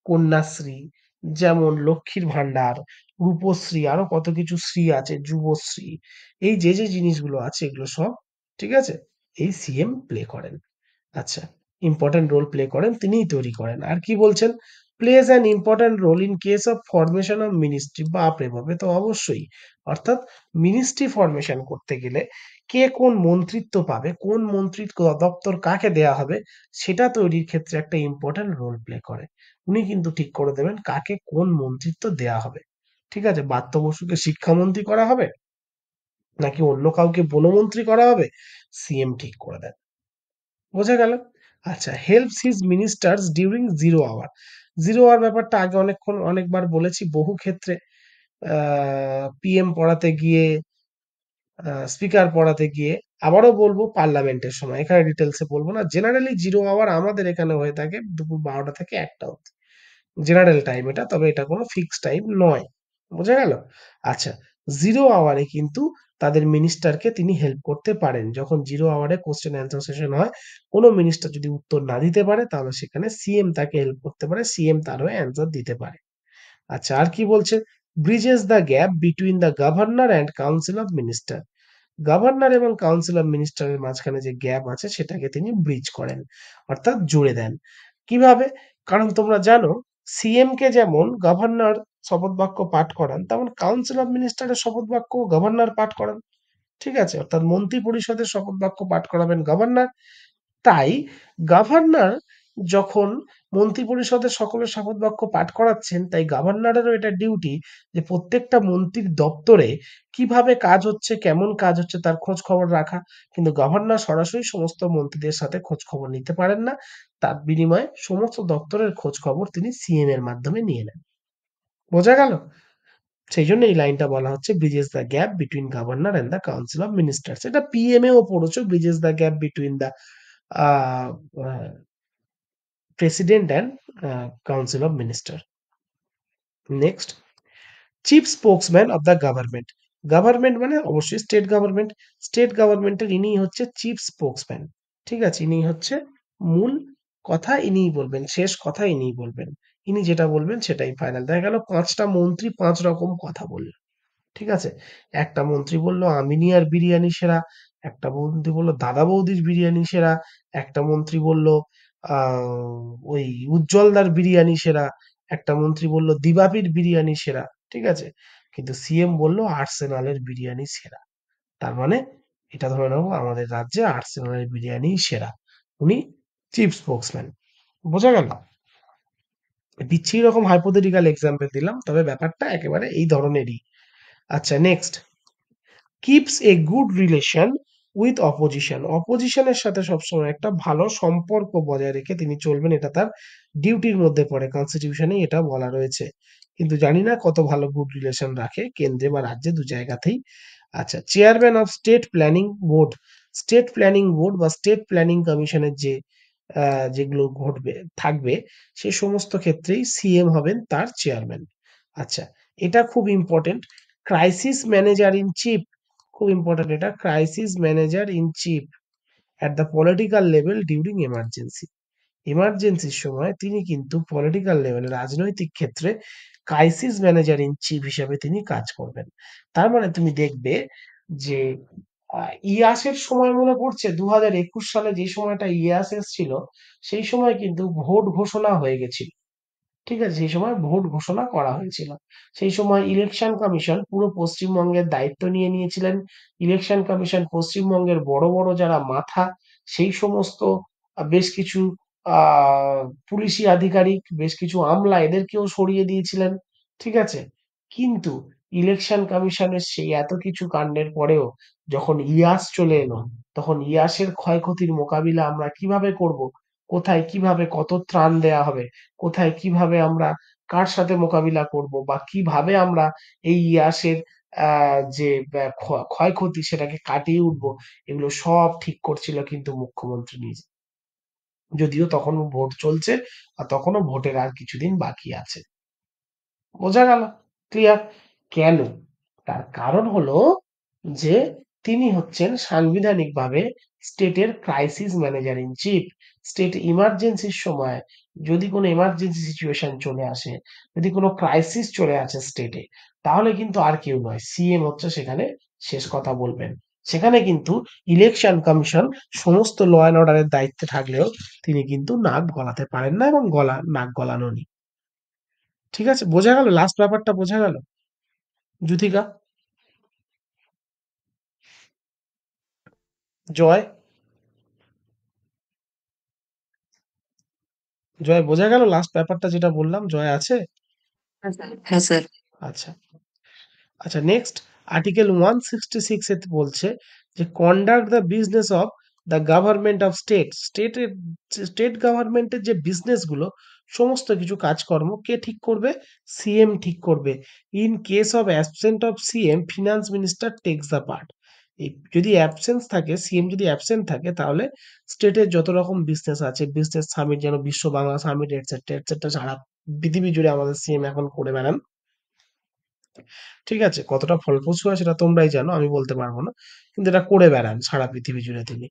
কন্যাশ্রী, যেমন লক্ষ্মীর ভান্ডার, রূপশ্রী, আরো কত কিছু শ্রী আছে, যুবশ্রী, এই যে যে জিনিসগুলো আছে এগুলো সব, ঠিক আছে, এই সিএম প্লে করেন। আচ্ছা, ইম্পর্ট্যান্ট রোল প্লে করেন, তিনিই তৈরি করেন। আর কি বলছেন, plays an important role in case of formation of ministry, বাপরে বাপে তো অবশ্যই। অর্থাৎ মিনিস্ট্রি ফরমেশন করতে গেলে কে কোন মন্ত্রিত্ব পাবে, কোন মন্ত্রী দপ্তর কাকে দেয়া হবে, সেটা তৈরির ক্ষেত্রে একটা ইম্পর্ট্যান্ট রোল প্লে করে। উনি কিন্তু ঠিক করে দেবেন কাকে কোন মন্ত্রিত্ব দেয়া হবে। ঠিক আছে, ব্রাত্য বসুকে শিক্ষামন্ত্রী করা হবে নাকি অন্য কাউকে বনমন্ত্রী করা হবে, সিএম ঠিক করে দেন। বোঝা গেল? আচ্ছা, helps his ministers during zero hour, zero hour ব্যাপারটা আগে অনেকবার বলেছি বহু ক্ষেত্রে, পিএম পড়াতে গিয়ে, স্পিকার পড়াতে গিয়ে, আবারও বলবো পার্লামেন্টের সময়, এখানে ডিটেলসে বলবো না। জেনারেলি জিরো আওয়ার আমাদের এখানে হয়ে থাকে দুপুর 12টা থেকে 1টা অবধি, জেনারেল টাইম এটা, তবে এটা কোনো ফিক্স টাইম নয়। বোঝা গেল? আচ্ছা, জিরো আওয়ারে কিন্তু তাদের মিনিস্টারকে তিনি হেল্প করতে পারেন। যখন জিরো আওয়ারে কোশ্চেন অ্যান্সার সেশন হয়, কোনো মিনিস্টার যদি উত্তর না দিতে পারে তাহলে সেখানে সিএম তাকে হেল্প করতে পারে, সিএম তার হয়ে অ্যান্সার দিতে পারে। আচ্ছা, আর কি বলছে, Bridges the gap between the governor and council of minister, governor এবং কাউন্সিল অফ মিনিস্টারের মাঝখানে যে গ্যাপ আছে সেটাকে তিনি ব্রিজ করেন, অর্থাৎ জুড়ে দেন। কিভাবে? কারণ তোমরা জানো সিএম কে যেমন গভর্নর শপথ বাক্য পাঠ করান, তেমন কাউন্সিল অফ মিনিস্টারের শপথ বাক্য গভর্নর পাঠ করান। ঠিক আছে, অর্থাৎ মন্ত্রী পরিষদের শপথ বাক্য পাঠ করাবেন গভর্নর। তাই গভর্নর যখন মন্ত্রিপরিষদের সকলের শপথ বাক্য পাঠ করাচ্ছেন, তাই গভর্নরেরও এটা ডিউটি যে প্রত্যেকটা মন্ত্রীর দপ্তরে কিভাবে কাজ হচ্ছে, কেমন কাজ হচ্ছে তার খোঁজ খবর রাখা। কিন্তু গভর্নর সরাসরি সমস্ত মন্ত্রীদের সাথে খোঁজ খবর নিতে পারেন না, তার বিনিময়ে সমস্ত দপ্তরের খোঁজ খবর তিনি সিএম এর মাধ্যমে নিয়ে নেন। বোঝা গেল? সেই জন্য এই লাইনটা বলা হচ্ছে bridges the gap between governor and the council of ministers. এটা পিএম এও পড়েছো, bridges the gap between the president and council of minister. Next, chief spokesman of the government, government মানে অবশ্যই স্টেট গভর্নমেন্ট, স্টেট গভর্নমেন্টের ইনি হচ্ছে chief spokesman. ঠিক আছে, ইনি হচ্ছে মূল কথা ইনিই বলবেন, শেষ কথা ইনিই বলবেন, ইনি যেটা বলবেন সেটাই ফাইনাল। দেখা গেল 5টা মন্ত্রী 5 রকম কথা বলল। ঠিক আছে, একটা মন্ত্রী বলল আমিনিয়ার বিরিয়ানি সেরা, একটা মন্ত্রী বলল দাদা বৌদির বিরিয়ানি সেরা, একটা মন্ত্রী বলল ওই উজ্জ্বলদার বিরিয়ানি সেরা, একটা মন্ত্রী বলল দিবাপির বিরিয়ানি সেরা। ঠিক আছে, কিন্তু সিএম বলল আর্সেনালের বিরিয়ানি সেরা। তার মানে এটা ধরে নেবো আমাদের রাজ্যে আর্সেনালের বিরিয়ানি সেরা, উনি চিফ স্পোকসম্যান। বোঝা গেল? বিচ্ছিরি রকম হাইপোথেটিক্যাল এক্সাম্পল দিলাম, তবে ব্যাপারটা একেবারে এই ধরনেরই। আচ্ছা, next, keeps a good relation with opposition, অপোজিশনের সাথে সবসময় একটা ভালো সম্পর্ক বজায় রেখে তিনি চলবেন, এটা তার ডিউটির মধ্যে পড়ে, কনস্টিটিউশনে এটা বলা রয়েছে। কিন্তু জানি না কত ভালো গুড রিলেশন রাখে কেন্দ্রে বা রাজ্যে, দু জায়গাতেই। আচ্ছা, chairman of state planning board, state planning board বা স্টেট প্ল্যানিং কমিশনের যে যেগুলো ঘটবে থাকবে, সে সমস্ত ক্ষেত্রেই সিএম হবেন তার চেয়ারম্যান। আচ্ছা, এটা খুব important, crisis manager in chief, খুব ইম্পর্টেন্ট এটা, crisis manager in chief at the political level during emergency, এমার্জেন্সির সময় তিনি কিন্তু পলিটিক্যাল লেভেলে রাজনৈতিক ক্ষেত্রে ক্রাইসিস ম্যানেজার ইন চিফ হিসাবে তিনি কাজ করবেন। তার মানে তুমি দেখবে যে ইয়াসের সময় মনে পড়ছে 2021 সালে যে সময়টা ইয়াস এসেছিল, সেই সময় কিন্তু ভোট ঘোষণা হয়ে গেছিল। ঠিক আছে, সেই সময় ভোট ঘোষণা করা হয়েছিল। সেই সময় ইলেকশন কমিশন পুরো পশ্চিমবঙ্গের দায়িত্ব নিয়ে নিয়েছিলেন। ইলেকশন কমিশন পশ্চিমবঙ্গের বড় বড় যারা মাথা, সেই সমস্ত বেশ কিছু আহ পুলিশি আধিকারিক, বেশ কিছু আমলা, এদেরকেও সরিয়ে দিয়েছিলেন। ঠিক আছে, কিন্তু ইলেকশন কমিশনের সেই এত কিছু কাণ্ডের পরেও যখন ইয়াস চলে এলো, তখন ইয়াসের ক্ষয়ক্ষতির মোকাবিলা আমরা কিভাবে করব, কোথায় কিভাবে কত ত্রাণ দেয়া হবে, কোথায় কিভাবে আমরা কার সাথে মোকাবিলা করব বা কিভাবে আমরা এই ইয়াসের যে ক্ষয়ক্ষতি সেটাকে কাটিয়ে উঠবো, এগুলো সব ঠিক করছিল কিন্তু মুখ্যমন্ত্রী নিজে। যদিও তখনও ভোট চলছে আর তখনও ভোটের আর কিছুদিন বাকি আছে। বোঝা গেল? ক্লিয়ার? কেন? তার কারণ হলো যে তিনি হচ্ছেন সাংবিধানিকভাবে স্টেটের crisis manager in chief. State ইমার্জেন্সির সময় যদি কোনো ইমার্জেন্সি সিচুয়েশন চলে আসে, যদি কোনো ক্রাইসিস চলে আসে স্টেটে, তাহলে কিন্তু আর কেউ নয়, সিএম হচ্ছে সেখানে শেষ কথা বলবেন। সেখানে কিন্তু ইলেকশন কমিশন সমস্ত ল অ্যান্ড অর্ডারের দায়িত্বে থাকলেও তিনি কিন্তু নাক গলাতে পারেন না এবং নাক গলানো নেই। ঠিক আছে? বোঝা গেল? লাস্ট ব্যাপারটা বোঝা গেল? যুথিকা, জয়, জয় বোঝা গেল লাস্ট ব্যাপারটা যেটা বললাম? জয় আছে? হ্যাঁ স্যার। আচ্ছা, আচ্ছা, নেক্সট আর্টিকেল 166 এ বলছে যে conduct the business of the government of state গভর্নমেন্টের যে বিজনেস গুলো, সমস্ত কিছু কাজকর্ম কে ঠিক করবে? সিএম ঠিক করবে। In case of absent of CM, finance minister text the part. যদি অ্যাবসেন্স থাকে, সিএম যদি অ্যাবসেন্ট থাকে, তাহলে স্টেটের যত রকম বিজনেস আছে, বিজনেস সামিট যেন বিশ্ব বাংলা সামিট এটসেট্রা এটসেট্রা, সারা পৃথিবী জুড়ে আমাদের সিএম এখন করে বেড়ান। ঠিক আছে? কতটা ফলপ্রসূ হয় সেটা তোমরাই জানো, আমি বলতে পারবো না। কিন্তু এটা করে বেড়ান সারা পৃথিবী জুড়ে তিনি।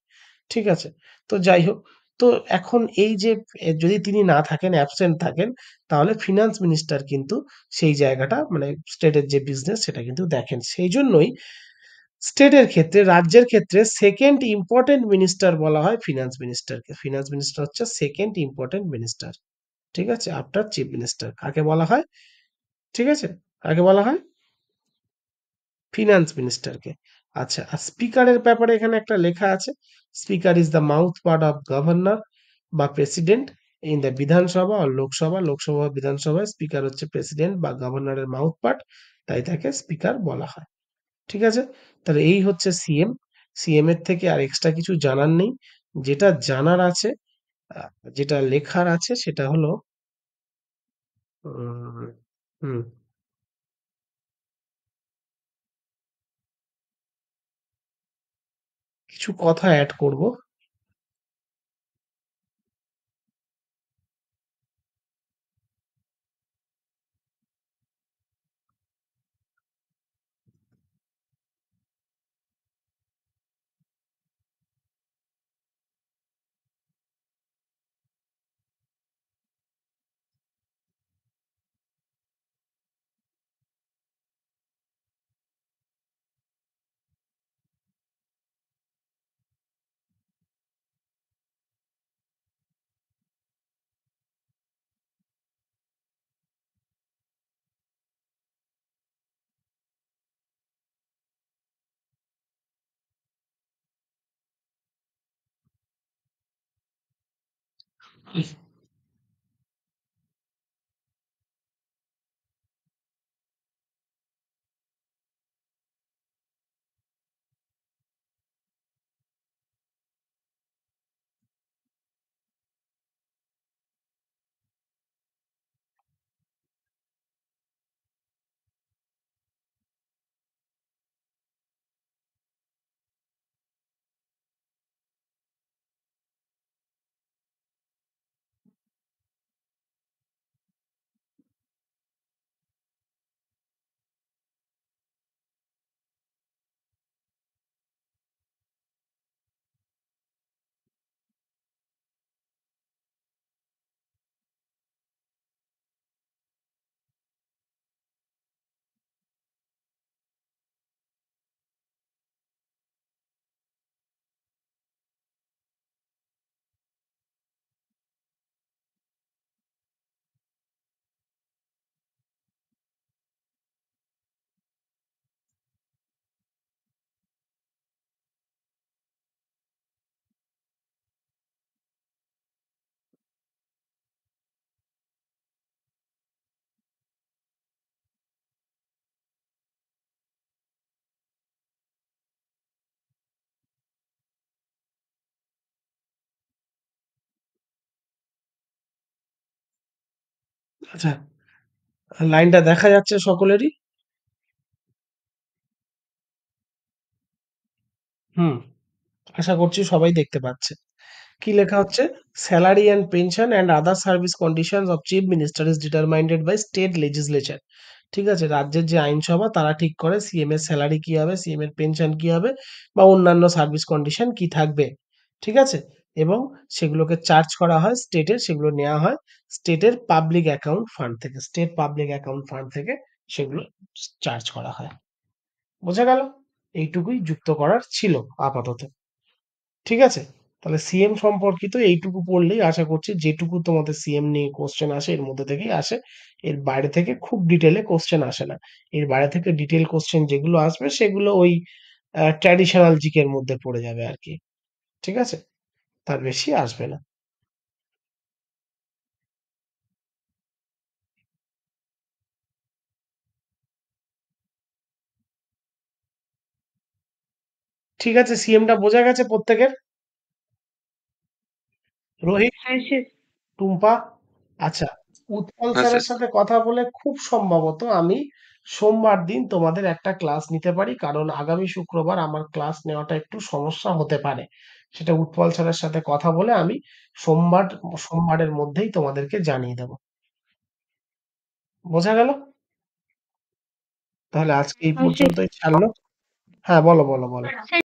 ঠিক আছে? তো যাই হোক, তো এখন এই যে যদি তিনি না থাকেন, অ্যাবসেন্ট থাকেন, তাহলে ফিনান্স মিনিস্টার কিন্তু সেই জায়গাটা মানে স্টেটের যে বিজনেস সেটা কিন্তু দেখেন। সেই জন্যই স্টেটের ক্ষেত্রে, রাজ্যের ক্ষেত্রে সেকেন্ড ইম্পর্টেন্ট মিনিস্টার বলা হয় ফিনান্স মিনিস্টারকে। ফিনান্স মিনিস্টার হচ্ছে সেকেন্ড ইম্পর্টেন্ট মিনিস্টার। ঠিক আছে? আফটার চিফ মিনিস্টার কাকে বলা হয়? ঠিক আছে? কাকে বলা হয়? ফিনান্স মিনিস্টারকে। আচ্ছা, আর স্পিকারের ব্যাপারে এখানে একটা লেখা আছে, speaker is the mouth part of governor বা প্রেসিডেন্ট ইন দ্য বিধানসভা ও লোকসভা। লোকসভা ও বিধানসভায় স্পিকার হচ্ছে প্রেসিডেন্ট বা গভর্নরের মাউথ পার্ট, তাই তাকে স্পিকার বলা হয়। ঠিক আছে? তাহলে এই হচ্ছে সিএম। সিএম এর থেকে আর এক্সট্রা কিছু জানার নেই। যেটা জানার আছে, যেটা লেখার আছে সেটা হলো উম, হুম, কিছু কথা অ্যাড করব। আচ্ছা, লাইনটা দেখা যাচ্ছে সকলেরই? হুম, আশা করছি সবাই দেখতে পাচ্ছে। কি লেখা হচ্ছে? Salary and pension and other service conditions of chief minister is determined by state legislature. ঠিক আছে, রাজ্যের যে আইনসভা তারা ঠিক করে সিএম এর স্যালারি কি হবে, সিএম এর পেনশন কি হবে, বা অন্যান্য সার্ভিস কন্ডিশন কি থাকবে। ঠিক আছে, এবং সেগুলোকে চার্জ করা হয় স্টেটের, সেগুলো নেওয়া হয় স্টেটের পাবলিক অ্যাকাউন্ট ফান্ড থেকে, স্টেট পাবলিক অ্যাকাউন্ট ফান্ড থেকে সেগুলো চার্জ করা হয়। বোঝা গেল? এইটুকুই যুক্ত করার ছিল আপাতত। ঠিক আছে, তাহলে সিএম সম্পর্কিত এইটুকু পড়লেই আশা করছি, যেটুকু তোমাদের সিএম নিয়ে কোশ্চেন আসে এর মধ্যে থেকেই আসে, এর বাইরে থেকে খুব ডিটেলে কোশ্চেন আসে না। এর বাইরে থেকে ডিটেল কোশ্চেন যেগুলো আসবে সেগুলো ওই ট্র্যাডিশনাল জিকের মধ্যে পড়ে যাবে আর কি। ঠিক আছে, তার বেশি আসবে না। ঠিক আছে, সিএমটা বোঝা গেছে প্রত্যেকের? রোহিত, হ্যাঁ স্যার। টুম্পা, আচ্ছা, উৎপল হ্যাঁ স্যারের স্যার। সাথে কথা বলে খুব সম্ভবত আমি সোমবার দিন তোমাদের একটা ক্লাস নিতে পারি, কারণ আগামী শুক্রবার আমার ক্লাস নেওয়াটা একটু সমস্যা হতে পারে। সেটা উৎপল স্যারের সাথে কথা বলে আমি সোমবার সোমবারের মধ্যেই তোমাদেরকে জানিয়ে দেবো। বোঝা গেল? তাহলে আজকে এই হ্যাঁ স্যার। পর্যন্তই ছাড়লো। হ্যাঁ, বলো বলো বলো। স্যার